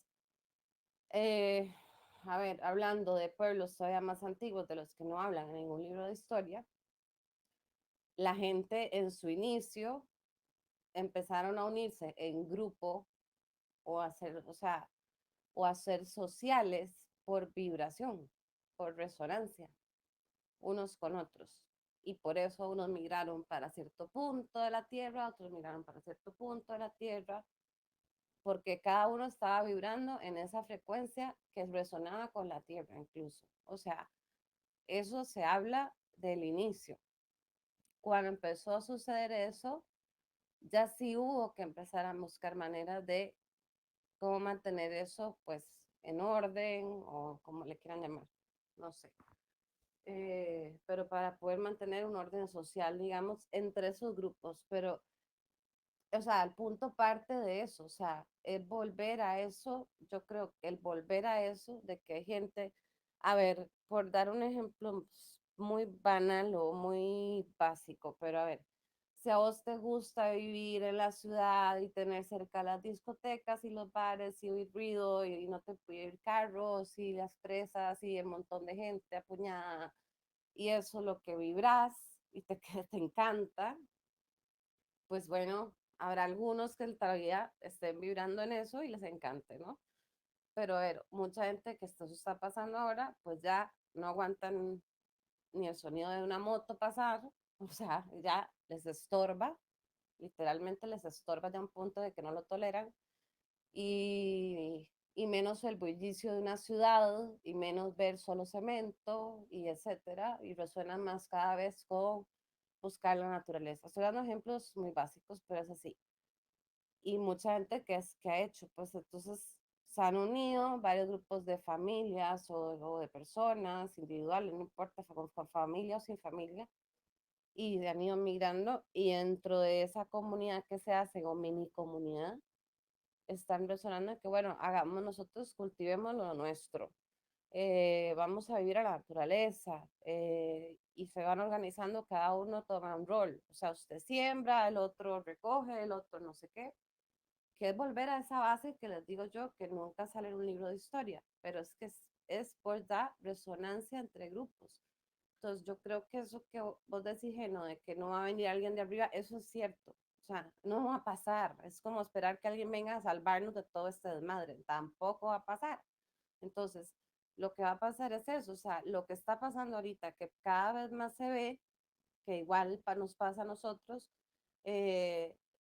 eh, a ver, hablando de pueblos todavía más antiguos de los que no hablan en ningún libro de historia, la gente en su inicio empezaron a unirse en grupo o a hacer, o sea, o a ser sociales por vibración, por resonancia, unos con otros. Y por eso unos migraron para cierto punto de la Tierra, otros migraron para cierto punto de la Tierra, porque cada uno estaba vibrando en esa frecuencia que resonaba con la Tierra incluso. O sea, eso se habla del inicio. Cuando empezó a suceder eso, ya sí hubo que empezar a buscar maneras de cómo mantener eso, pues, en orden o como le quieran llamar, no sé. Pero para poder mantener un orden social, digamos, entre esos grupos, pero, o sea, el punto parte de eso, o sea, es volver a eso, yo creo que el volver a eso, de que hay gente, a ver, por dar un ejemplo muy banal o muy básico, pero a ver, si a vos te gusta vivir en la ciudad y tener cerca las discotecas y los bares y oír ruido y no te puede ir carros y las presas y el montón de gente apuñada y eso lo que vibras y te encanta, pues bueno, habrá algunos que todavía estén vibrando en eso y les encante, ¿no? Pero a ver, mucha gente que esto está pasando ahora, pues ya no aguantan ni el sonido de una moto pasar, o sea, ya les estorba, literalmente les estorba ya a un punto de que no lo toleran, y menos el bullicio de una ciudad, y menos ver solo cemento, y etcétera, y resuenan más cada vez con buscar la naturaleza. Estoy dando ejemplos muy básicos, pero es así. Y mucha gente que ha hecho, pues entonces se han unido varios grupos de familias o de personas individuales, no importa, con familia o sin familia, y han ido migrando y dentro de esa comunidad que se hace o mini comunidad, están resonando que, bueno, hagamos nosotros, cultivemos lo nuestro, vamos a vivir a la naturaleza, y se van organizando, cada uno toma un rol, o sea, usted siembra, el otro recoge, el otro no sé qué, que es volver a esa base que les digo yo, que nunca sale en un libro de historia, pero es que es por dar resonancia entre grupos. Entonces yo creo que eso que vos decís, Geno, de que no va a venir alguien de arriba, eso es cierto. O sea, no va a pasar. Es como esperar que alguien venga a salvarnos de todo este desmadre. Tampoco va a pasar. Entonces, lo que va a pasar es eso. O sea, lo que está pasando ahorita, que cada vez más se ve, que igual nos pasa a nosotros,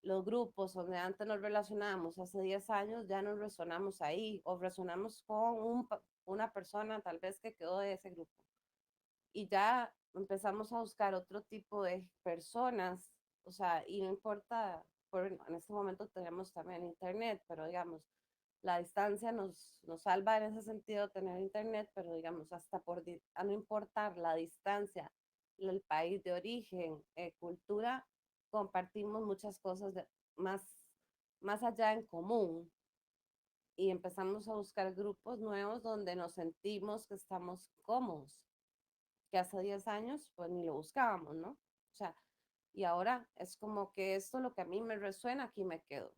los grupos donde antes nos relacionábamos hace 10 años, ya no resonamos ahí o resonamos con una persona tal vez que quedó de ese grupo y ya empezamos a buscar otro tipo de personas, o sea, y no importa, en este momento tenemos también internet, pero digamos, la distancia nos salva en ese sentido tener internet, pero digamos, hasta a no importar la distancia, el país de origen, cultura, compartimos muchas cosas más allá en común y empezamos a buscar grupos nuevos donde nos sentimos que estamos cómodos que hace 10 años pues ni lo buscábamos, ¿no? O sea, y ahora es como que esto lo que a mí me resuena, aquí me quedo.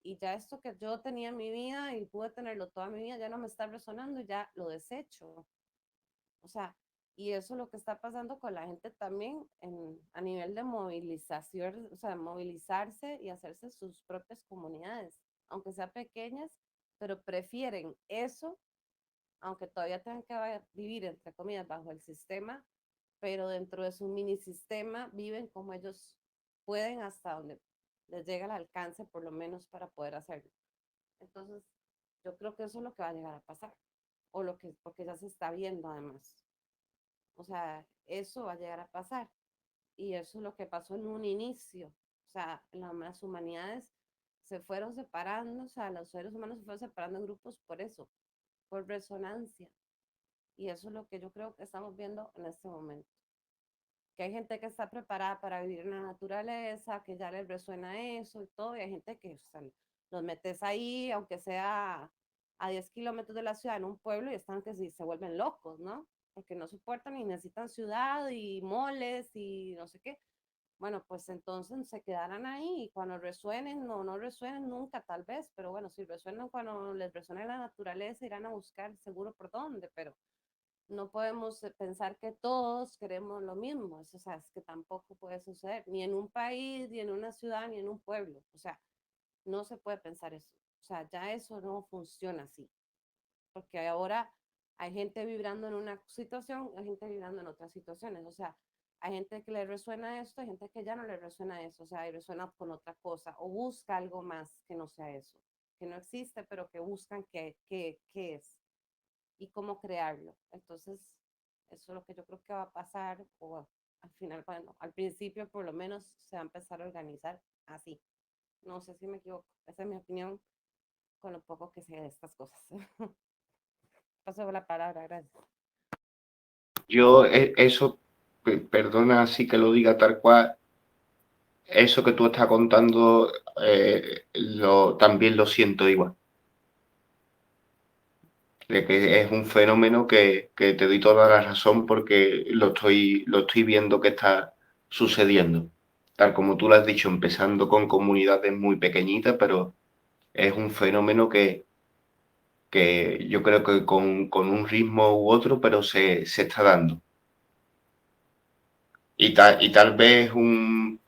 Y ya esto que yo tenía en mi vida y pude tenerlo toda mi vida, ya no me está resonando y ya lo desecho. O sea, y eso es lo que está pasando con la gente también a nivel de movilización, o sea, movilizarse y hacerse sus propias comunidades, aunque sean pequeñas, pero prefieren eso, aunque todavía tengan que vivir, entre comillas, bajo el sistema, pero dentro de su mini sistema viven como ellos pueden hasta donde les llega el alcance, por lo menos para poder hacerlo. Entonces, yo creo que eso es lo que va a llegar a pasar, o lo que, porque ya se está viendo además. O sea, eso va a llegar a pasar. Y eso es lo que pasó en un inicio. O sea, las humanidades se fueron separando, o sea, los seres humanos se fueron separando en grupos por eso, por resonancia. Y eso es lo que yo creo que estamos viendo en este momento. Que hay gente que está preparada para vivir en la naturaleza, que ya les resuena eso y todo, y hay gente que, o sea, los metes ahí, aunque sea a 10 kilómetros de la ciudad, en un pueblo, y están que sí, se vuelven locos, ¿no? Porque no soportan y necesitan ciudad y moles y no sé qué. Bueno, pues entonces se quedarán ahí y cuando resuenen o no resuenen nunca tal vez, pero bueno, si resuenan cuando les resuene la naturaleza irán a buscar seguro por dónde, pero no podemos pensar que todos queremos lo mismo, o sea, es que tampoco puede suceder, ni en un país, ni en una ciudad, ni en un pueblo, o sea, no se puede pensar eso, o sea, ya eso no funciona así, porque ahora hay gente vibrando en una situación, hay gente vibrando en otras situaciones, o sea, hay gente que le resuena esto, hay gente que ya no le resuena eso, o sea, y resuena con otra cosa, o busca algo más que no sea eso, que no existe, pero que buscan qué es y cómo crearlo. Entonces, eso es lo que yo creo que va a pasar, o al final, bueno, al principio por lo menos se va a empezar a organizar así. No sé si me equivoco, esa es mi opinión con lo poco que sé de estas cosas. Paso la palabra, gracias. Yo eso, perdona así que lo diga tal cual, eso que tú estás contando también lo siento igual. De que es un fenómeno que te doy toda la razón porque lo estoy viendo que está sucediendo. Tal como tú lo has dicho, empezando con comunidades muy pequeñitas, pero es un fenómeno que yo creo que con un ritmo u otro, pero se está dando. Y tal vez un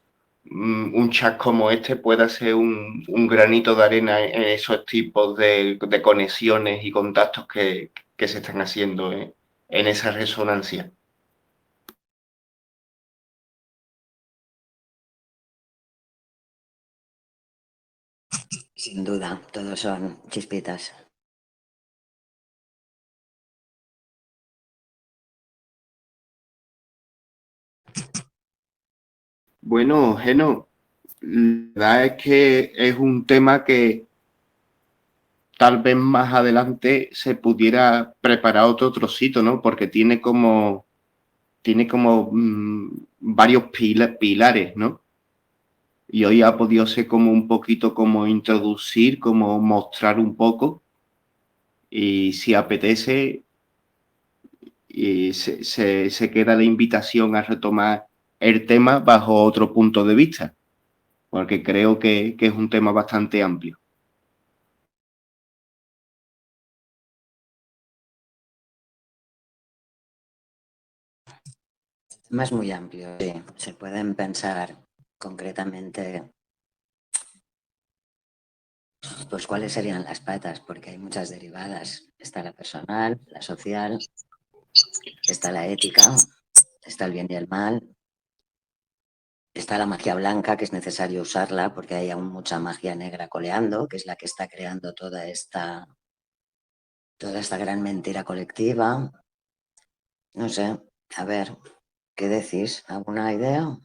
chat como este pueda ser un granito de arena en esos tipos de conexiones y contactos que se están haciendo en esa resonancia. Sin duda, todos son chispitas. Bueno, Geno, la verdad es que es un tema que tal vez más adelante se pudiera preparar otro trocito, ¿no? Porque tiene como varios pilares, ¿no? Y hoy ha podido ser como un poquito como introducir, como mostrar un poco. Y si apetece, y se queda la invitación a retomar el tema bajo otro punto de vista, porque creo que es un tema bastante amplio. El tema es muy amplio, sí. Se pueden pensar concretamente pues cuáles serían las patas, porque hay muchas derivadas. Está la personal, la social, está la ética, está el bien y el mal, está la magia blanca, que es necesario usarla porque hay aún mucha magia negra coleando, que es la que está creando toda esta gran mentira colectiva. No sé, a ver, ¿qué decís? ¿Alguna idea?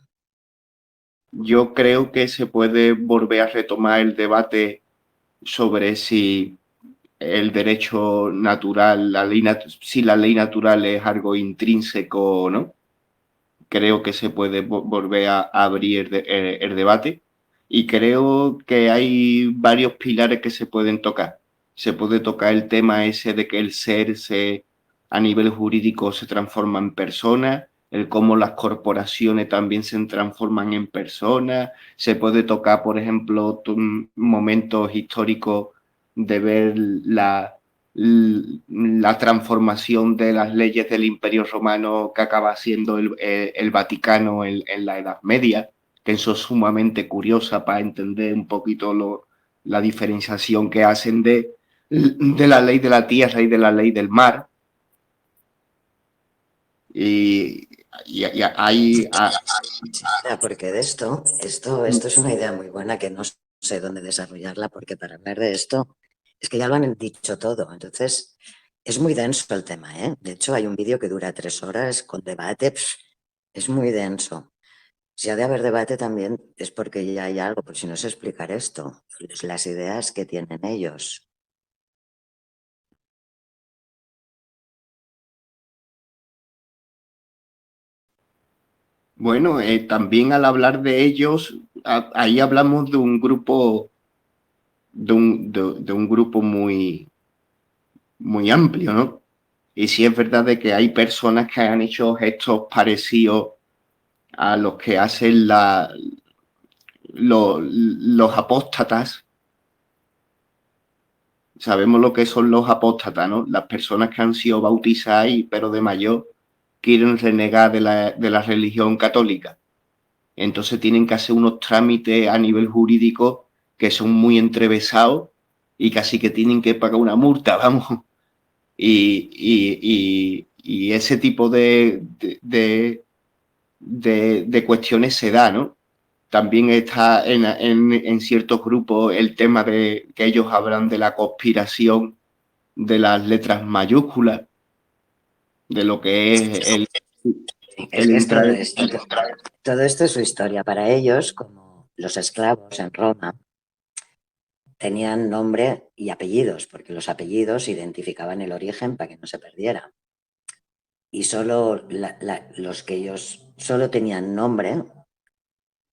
Yo creo que se puede volver a retomar el debate sobre si el derecho natural, si la ley natural es algo intrínseco o no. Creo que se puede volver a abrir el debate y creo que hay varios pilares que se pueden tocar. Se puede tocar el tema ese de que el ser a nivel jurídico se transforma en persona, el cómo las corporaciones también se transforman en personas. Se puede tocar, por ejemplo, momentos históricos de ver la transformación de las leyes del Imperio Romano que acaba siendo el Vaticano en la Edad Media, que eso es sumamente curiosa para entender un poquito la diferenciación que hacen de la ley de la tierra y de la ley del mar. Y hay... Porque de esto es una idea muy buena que no sé dónde desarrollarla, porque para hablar de esto es que ya lo han dicho todo. Entonces, Es muy denso el tema, ¿eh? De hecho, hay un vídeo que dura 3 horas con debate. Es muy denso. Si ha de haber debate también es porque ya hay algo, por si no sé explicar esto, las ideas que tienen ellos. Bueno, también al hablar de ellos, ahí hablamos de un grupo, de un grupo muy, muy amplio, ¿no? Y sí es verdad de que hay personas que han hecho gestos parecidos a los que hacen los apóstatas. Sabemos lo que son los apóstatas, ¿no? Las personas que han sido bautizadas, pero de mayor quieren renegar de la religión católica. Entonces tienen que hacer unos trámites a nivel jurídico que son muy entrevesados y casi que tienen que pagar una multa, vamos. Y ese tipo de cuestiones se da, ¿no? También está en ciertos grupos el tema de que ellos hablan de la conspiración de las letras mayúsculas, de lo que es Es el que es entrar todo en... esto. Todo esto es su historia. Para ellos, como los esclavos en Roma, tenían nombre y apellidos, porque los apellidos identificaban el origen para que no se perdiera. Y solo los que ellos solo tenían nombre,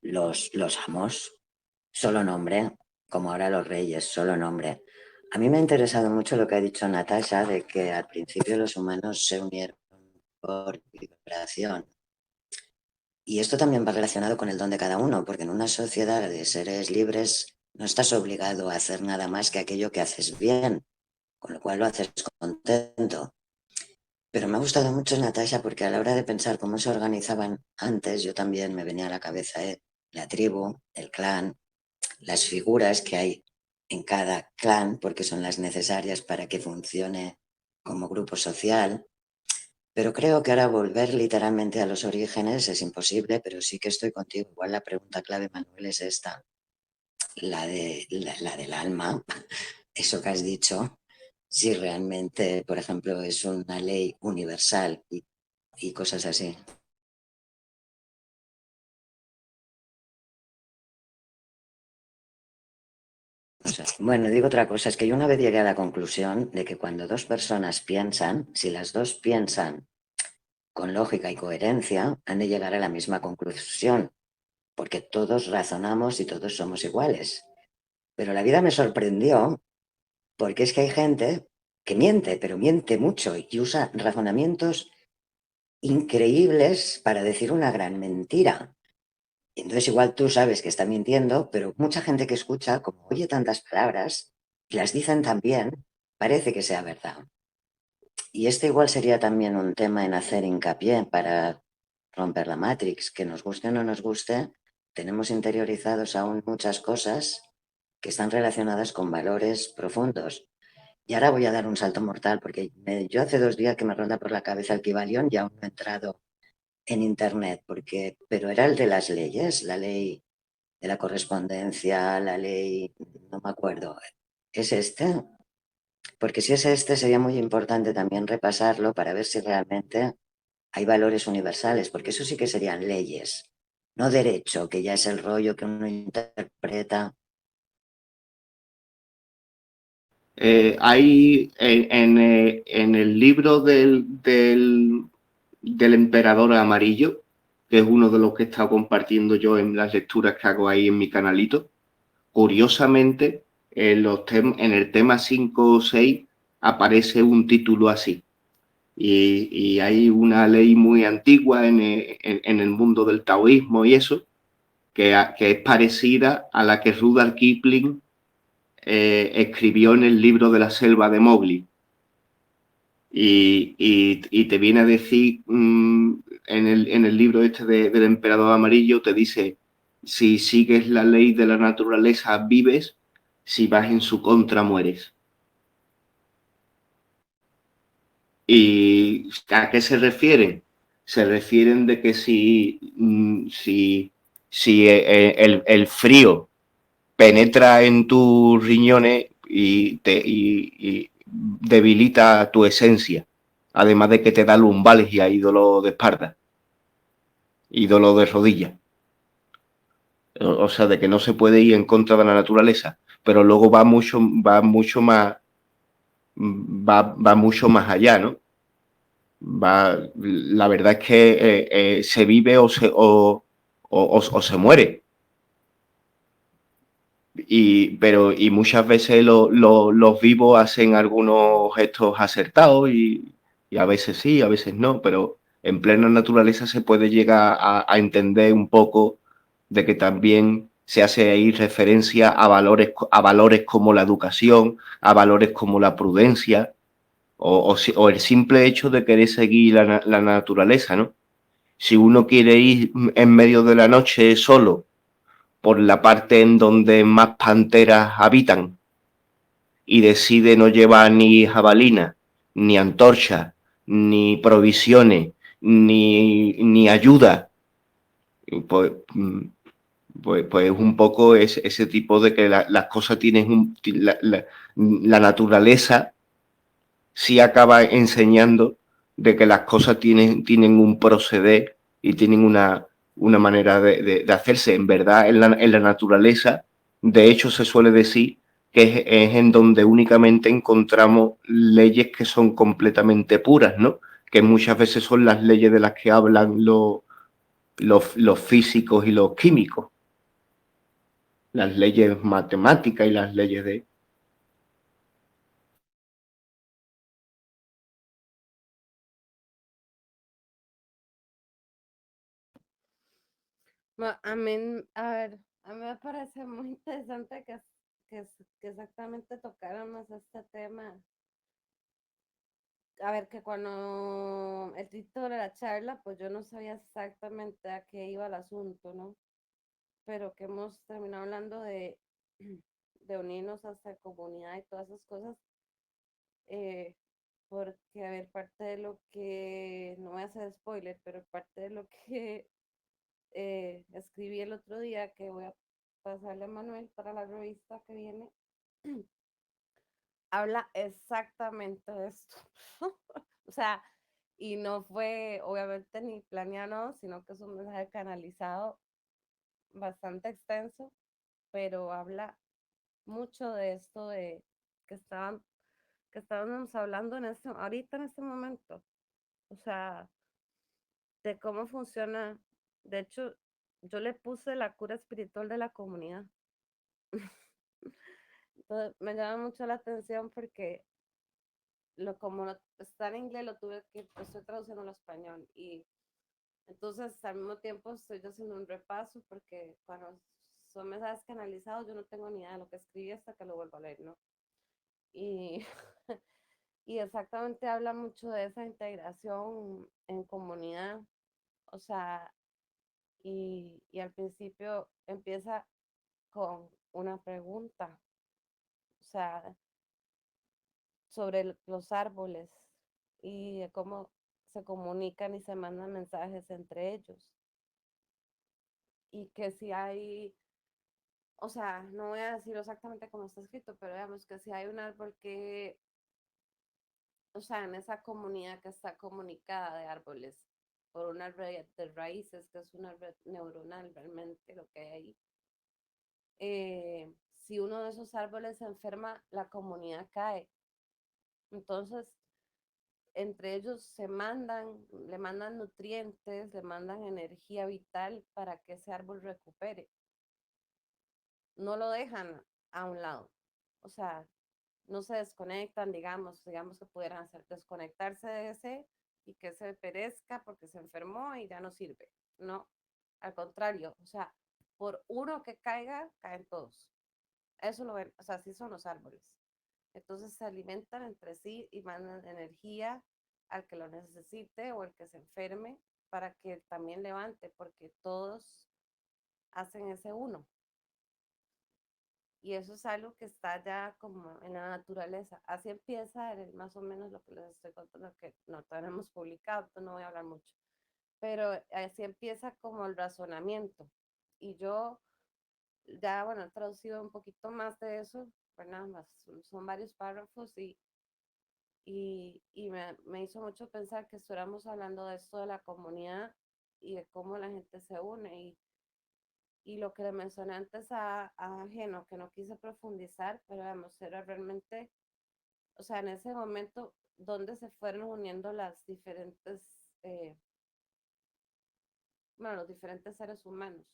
los amos, solo nombre, como ahora los reyes, solo nombre. A mí me ha interesado mucho lo que ha dicho Natasha de que al principio los humanos se unieron por vibración. Y esto también va relacionado con el don de cada uno, porque en una sociedad de seres libres no estás obligado a hacer nada más que aquello que haces bien, con lo cual lo haces contento. Pero me ha gustado mucho Natasha porque a la hora de pensar cómo se organizaban antes, yo también me venía a la cabeza la tribu, el clan, las figuras que hay en cada clan, porque son las necesarias para que funcione como grupo social. Pero creo que ahora volver literalmente a los orígenes es imposible, pero sí que estoy contigo. Igual la pregunta clave, Manuel, es esta, la del alma, eso que has dicho, si realmente, por ejemplo, es una ley universal y cosas así. O sea, bueno, digo otra cosa, es que yo una vez llegué a la conclusión de que cuando dos personas piensan, si las dos piensan con lógica y coherencia, han de llegar a la misma conclusión, porque todos razonamos y todos somos iguales. Pero la vida me sorprendió porque es que hay gente que miente, pero miente mucho y usa razonamientos increíbles para decir una gran mentira. Entonces igual tú sabes que está mintiendo, pero mucha gente que escucha, como oye tantas palabras, y las dicen tan bien, parece que sea verdad. Y este igual sería también un tema en hacer hincapié para romper la Matrix, que nos guste o no nos guste, tenemos interiorizados aún muchas cosas que están relacionadas con valores profundos. Y ahora voy a dar un salto mortal, porque yo hace 2 días que me ronda por la cabeza el Kybalión y aún no he entrado en internet, pero era el de las leyes, la ley de la correspondencia, la ley, no me acuerdo. ¿Es este? Porque si es este, sería muy importante también repasarlo para ver si realmente hay valores universales, porque eso sí que serían leyes, no derecho, que ya es el rollo que uno interpreta. Hay en el libro del emperador amarillo, que es uno de los que he estado compartiendo yo en las lecturas que hago ahí en mi canalito, curiosamente, en el tema 5 o 6 aparece un título así. Y hay una ley muy antigua en el mundo del taoísmo y eso, que es parecida a la que Rudyard Kipling escribió en el libro de la selva de Mowgli. Y te viene a decir en el libro este del emperador amarillo, te dice, si sigues la ley de la naturaleza vives, si vas en su contra mueres. ¿Y a qué se refieren? Se refieren de que si el frío penetra en tus riñones debilita tu esencia, además de que te da lumbalgia y dolor de espalda y dolor de rodilla. O sea, de que no se puede ir en contra de la naturaleza, pero luego va mucho más allá, ¿no? La verdad es que se vive o se muere. Y muchas veces los vivos hacen algunos gestos acertados y a veces sí, a veces no, pero en plena naturaleza se puede llegar a entender un poco de que también se hace ahí referencia a valores como la educación, a valores como la prudencia o el simple hecho de querer seguir la naturaleza, ¿no? Si uno quiere ir en medio de la noche solo por la parte en donde más panteras habitan y decide no llevar ni jabalina, ni antorcha, ni provisiones, ni ayuda, pues, pues es un poco ese tipo de que las cosas tienen la naturaleza sí acaba enseñando de que las cosas tienen un proceder y tienen una manera de hacerse. En verdad, en la naturaleza, de hecho, se suele decir que es en donde únicamente encontramos leyes que son completamente puras, ¿no? Que muchas veces son las leyes de las que hablan los físicos y los químicos, las leyes matemáticas y las leyes de... A ver, a mí me parece muy interesante que exactamente tocáramos este tema. A ver, que cuando el título de la charla, pues yo no sabía exactamente a qué iba el asunto, ¿no? Pero que hemos terminado hablando de unirnos hasta comunidad y todas esas cosas, eh, porque, a ver, parte de lo que, no voy a hacer spoiler, pero parte de lo que escribí el otro día, que voy a pasarle a Manuel para la revista que viene, habla exactamente de esto. O sea, y no fue obviamente ni planeado, sino que es un mensaje canalizado bastante extenso, pero habla mucho de esto de que estaban, que estábamos hablando ahorita en este momento. O sea, de cómo funciona. De hecho, yo le puse la cura espiritual de la comunidad. Entonces, me llama mucho la atención porque como no está en inglés, estoy traduciendo al español. Y entonces, al mismo tiempo, estoy haciendo un repaso porque cuando son mensajes canalizados, yo no tengo ni idea de lo que escribí hasta que lo vuelvo a leer, ¿no? Y, y exactamente habla mucho de esa integración en comunidad. O sea, y al principio empieza con una pregunta, o sea, sobre los árboles y de cómo se comunican y se mandan mensajes entre ellos. Y que si hay, o sea, no voy a decir exactamente cómo está escrito, pero digamos que si hay un árbol que, o sea, en esa comunidad que está comunicada de árboles por una red de raíces, que es una red neuronal realmente lo que hay ahí, si uno de esos árboles se enferma, la comunidad cae. Entonces, entre ellos le mandan nutrientes, le mandan energía vital para que ese árbol recupere. No lo dejan a un lado. O sea, no se desconectan, digamos que pudieran desconectarse de ese y que se perezca porque se enfermó y ya no sirve. No, al contrario, o sea, por uno que caiga, caen todos. Eso lo ven, o sea, así son los árboles. Entonces se alimentan entre sí y mandan energía al que lo necesite o el que se enferme para que también levante, porque todos hacen ese uno. Y eso es algo que está ya como en la naturaleza. Así empieza más o menos lo que les estoy contando, que no tenemos publicado, entonces no voy a hablar mucho. Pero así empieza como el razonamiento. Y yo ya, bueno, he traducido un poquito más de eso, pues nada más, son varios párrafos y y me hizo mucho pensar que estuviéramos hablando de esto de la comunidad y de cómo la gente se une y lo que le mencioné antes a Geno, que no quise profundizar, pero vamos, era realmente, o sea, en ese momento donde se fueron uniendo las diferentes, bueno, los diferentes seres humanos,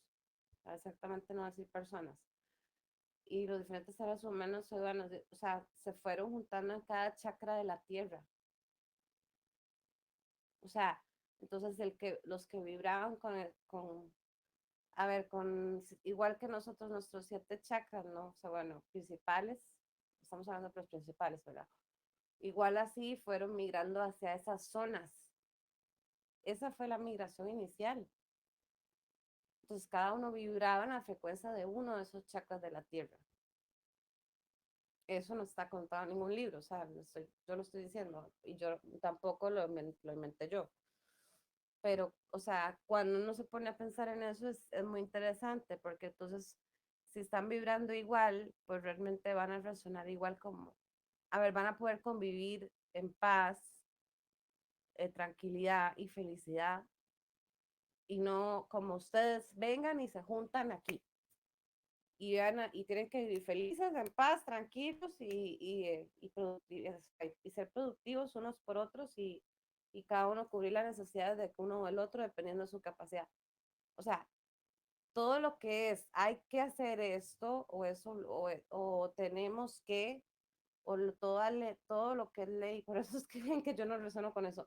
para exactamente no decir personas, y los diferentes seres humanos, bueno, o sea, se fueron juntando en cada chakra de la tierra. O sea, entonces los que vibraban a ver, igual que nosotros, nuestros 7 chakras, ¿no? O sea, bueno, principales, estamos hablando de los principales, ¿verdad? Igual así fueron migrando hacia esas zonas. Esa fue la migración inicial. Entonces cada uno vibraba en la frecuencia de uno de esos chakras de la Tierra. Eso no está contado en ningún libro, o sea, yo lo estoy diciendo y yo tampoco lo inventé yo. Pero, o sea, cuando uno se pone a pensar en eso es muy interesante porque entonces, si están vibrando igual, pues realmente van a resonar igual como, a ver, van a poder convivir en paz, tranquilidad y felicidad y no como ustedes vengan y se juntan aquí y tienen que vivir felices, en paz, tranquilos y ser productivos unos por otros y cada uno cubrir las necesidades de uno o el otro dependiendo de su capacidad. O sea, todo lo que es, hay que hacer esto o eso, o tenemos que, todo lo que es ley, por eso es que ven que yo no resueno con eso,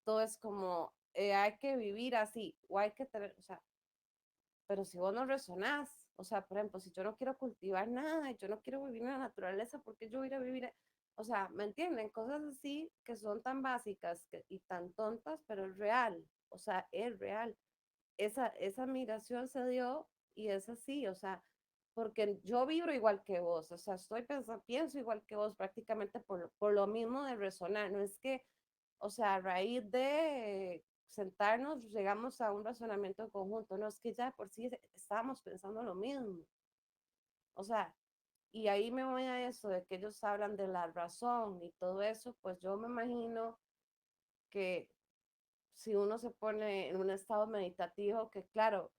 todo es como, hay que vivir así, o hay que tener, o sea, pero si vos no resonás, o sea, por ejemplo, si yo no quiero cultivar nada, yo no quiero vivir en la naturaleza, ¿por qué yo voy a ir a vivir? O sea, ¿me entienden? Cosas así que son tan básicas y tan tontas, pero es real, o sea, es real. Esa migración se dio y es así, o sea, porque yo vibro igual que vos, o sea, pienso igual que vos prácticamente por lo mismo de resonar, no es que, o sea, a raíz de sentarnos llegamos a un razonamiento conjunto, no es que ya por sí estábamos pensando lo mismo, o sea, y ahí me voy a eso de que ellos hablan de la razón y todo eso, pues yo me imagino que si uno se pone en un estado meditativo, que claro,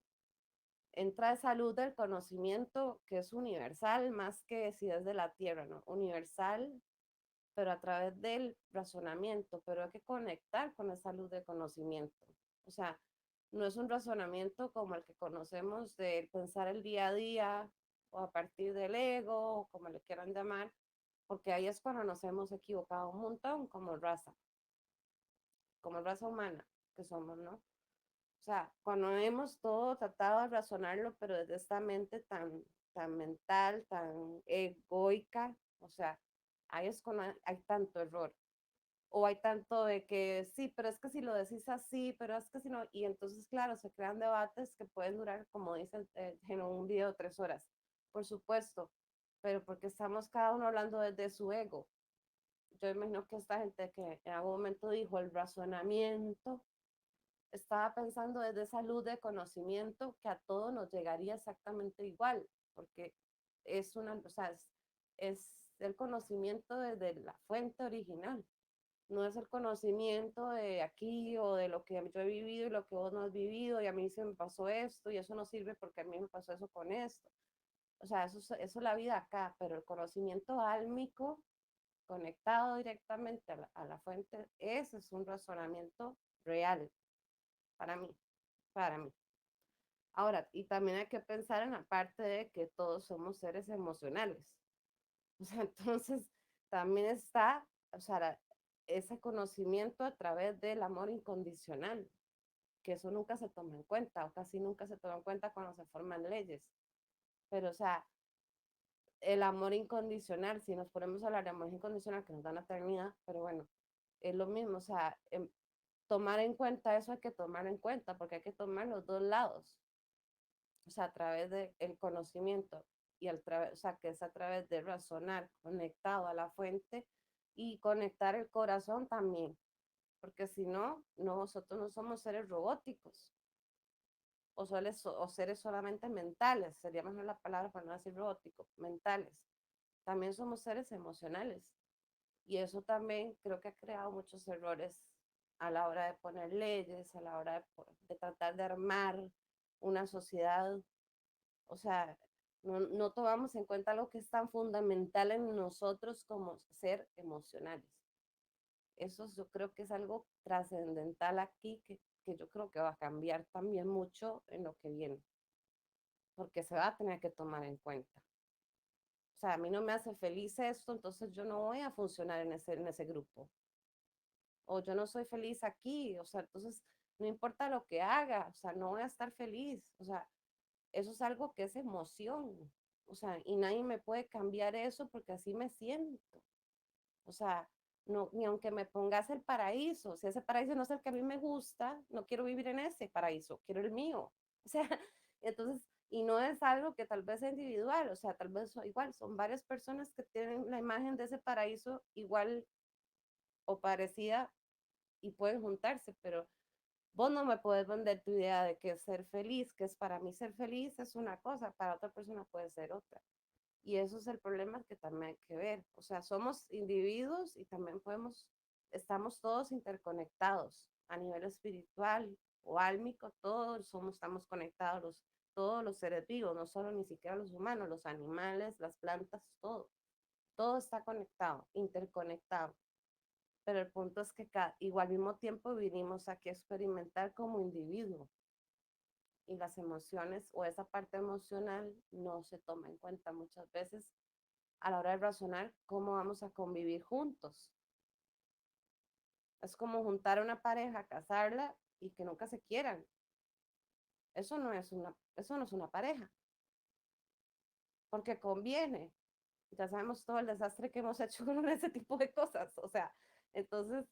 entra esa luz del conocimiento que es universal, más que si es de la tierra, ¿no? Universal, pero a través del razonamiento, pero hay que conectar con esa luz de conocimiento. O sea, no es un razonamiento como el que conocemos de pensar el día a día o a partir del ego, o como le quieran llamar, porque ahí es cuando nos hemos equivocado un montón como raza humana que somos, ¿no? O sea, cuando hemos todo tratado de razonarlo, pero desde esta mente tan mental, tan egoica, o sea, ahí es cuando hay tanto error. O hay tanto de que sí, pero es que si lo decís así, pero es que si no, y entonces, claro, se crean debates que pueden durar, como dicen en un video, 3 horas, por supuesto, pero porque estamos cada uno hablando desde su ego. Yo imagino que esta gente que en algún momento dijo el razonamiento, estaba pensando desde esa luz de conocimiento que a todos nos llegaría exactamente igual, porque o sea, es el conocimiento desde la fuente original, no es el conocimiento de aquí o de lo que yo he vivido y lo que vos no has vivido y a mí se me pasó esto y eso no sirve porque a mí me pasó eso con esto. O sea, eso es la vida acá, pero el conocimiento álmico conectado directamente a la fuente, ese es un razonamiento real para mí, para mí. Ahora, y también hay que pensar en la parte de que todos somos seres emocionales. O sea, entonces también está, o sea, ese conocimiento a través del amor incondicional, que eso nunca se toma en cuenta, o casi nunca se toma en cuenta cuando se forman leyes. Pero, o sea, el amor incondicional, si nos ponemos a hablar de amor incondicional, que nos da la eternidad, pero bueno, es lo mismo, o sea, tomar en cuenta eso hay que tomar en cuenta, porque hay que tomar los dos lados. O sea, a través del conocimiento o sea, que es a través de razonar conectado a la fuente y conectar el corazón también, porque si no, nosotros no somos seres robóticos o seres solamente mentales, sería mejor la palabra para no decir robótico, mentales. También somos seres emocionales Y eso también creo que ha creado muchos errores a la hora de poner leyes, a la hora de tratar de armar una sociedad. O sea, no tomamos en cuenta lo que es tan fundamental en nosotros como ser emocionales. Eso yo creo que es algo trascendental aquí que yo creo que va a cambiar también mucho en lo que viene, porque se va a tener que tomar en cuenta. O sea, a mí no me hace feliz esto, entonces yo no voy a funcionar en ese grupo. O yo no soy feliz aquí, o sea, entonces no importa lo que haga, o sea, no voy a estar feliz. O sea, eso es algo que es emoción. O sea, y nadie me puede cambiar eso porque así me siento. O sea, no, ni aunque me pongas el paraíso, si ese paraíso no es el que a mí me gusta, no quiero vivir en ese paraíso, quiero el mío. O sea, entonces, y no es algo que tal vez sea individual, o sea, tal vez igual, son varias personas que tienen la imagen de ese paraíso igual o parecida y pueden juntarse, pero vos no me puedes vender tu idea de que ser feliz, que es para mí ser feliz es una cosa, para otra persona puede ser otra. Y eso es el problema que también hay que ver. O sea, somos individuos y también estamos todos interconectados a nivel espiritual o álmico, todos estamos conectados, todos los seres vivos, no solo ni siquiera los humanos, los animales, las plantas, todo está conectado, interconectado. Pero el punto es que igual al mismo tiempo vinimos aquí a experimentar como individuo y las emociones o esa parte emocional no se toma en cuenta muchas veces a la hora de razonar cómo vamos a convivir juntos. Es como juntar a una pareja, casarla y que nunca se quieran. Eso no es una pareja, porque conviene. Ya sabemos todo el desastre que hemos hecho con ese tipo de cosas. O sea, entonces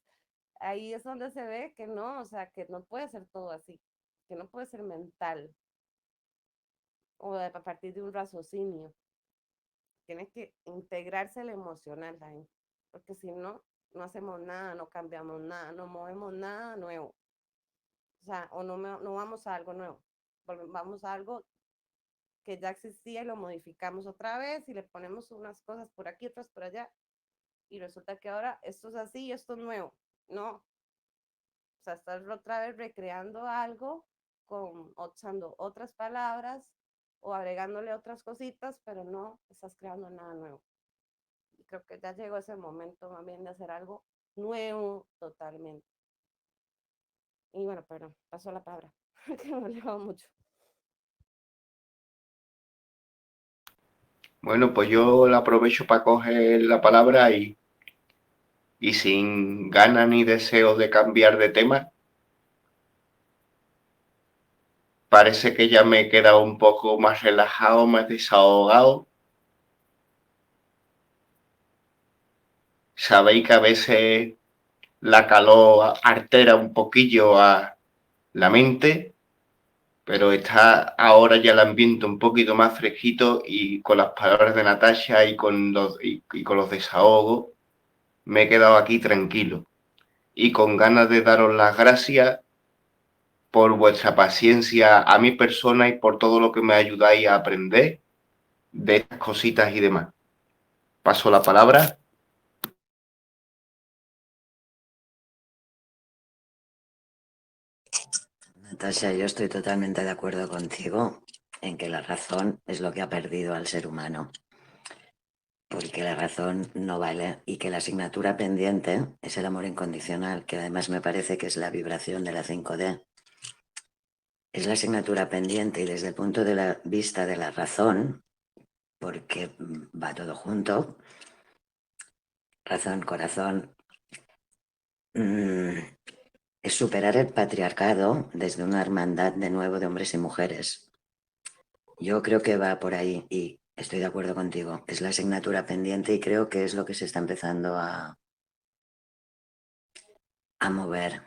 ahí es donde se ve que no, o sea, que no puede ser todo así, que no puede ser mental o a partir de un raciocinio. Tiene que integrarse el emocional ahí, porque si no, no hacemos nada, no cambiamos nada, no movemos nada nuevo. O sea, o no vamos a algo nuevo, vamos a algo que ya existía y lo modificamos otra vez y le ponemos unas cosas por aquí, otras por allá, y resulta que ahora esto es así y esto es nuevo. No, o sea, estás otra vez recreando algo usando otras palabras o agregándole otras cositas, pero no estás creando nada nuevo. Y creo que ya llegó ese momento más bien de hacer algo nuevo totalmente. Y bueno, perdón, pasó la palabra, que me he alejado mucho. Bueno, pues yo la aprovecho para coger la palabra y sin ganas ni deseo de cambiar de tema, parece que ya me he quedado un poco más relajado, más desahogado. Sabéis que a veces la calor altera un poquillo a la mente, pero está ahora ya el ambiente un poquito más fresquito y con las palabras de Natasha y con los desahogos me he quedado aquí tranquilo y con ganas de daros las gracias por vuestra paciencia a mi persona y por todo lo que me ayudáis a aprender de estas cositas y demás. Paso la palabra. Natasha, yo estoy totalmente de acuerdo contigo en que la razón es lo que ha perdido al ser humano, porque la razón no vale y que la asignatura pendiente es el amor incondicional, que además me parece que es la vibración de la 5D. Es la asignatura pendiente y desde el punto de vista de la razón, porque va todo junto, razón, corazón, es superar el patriarcado desde una hermandad de nuevo de hombres y mujeres. Yo creo que va por ahí y estoy de acuerdo contigo. Es la asignatura pendiente y creo que es lo que se está empezando a mover.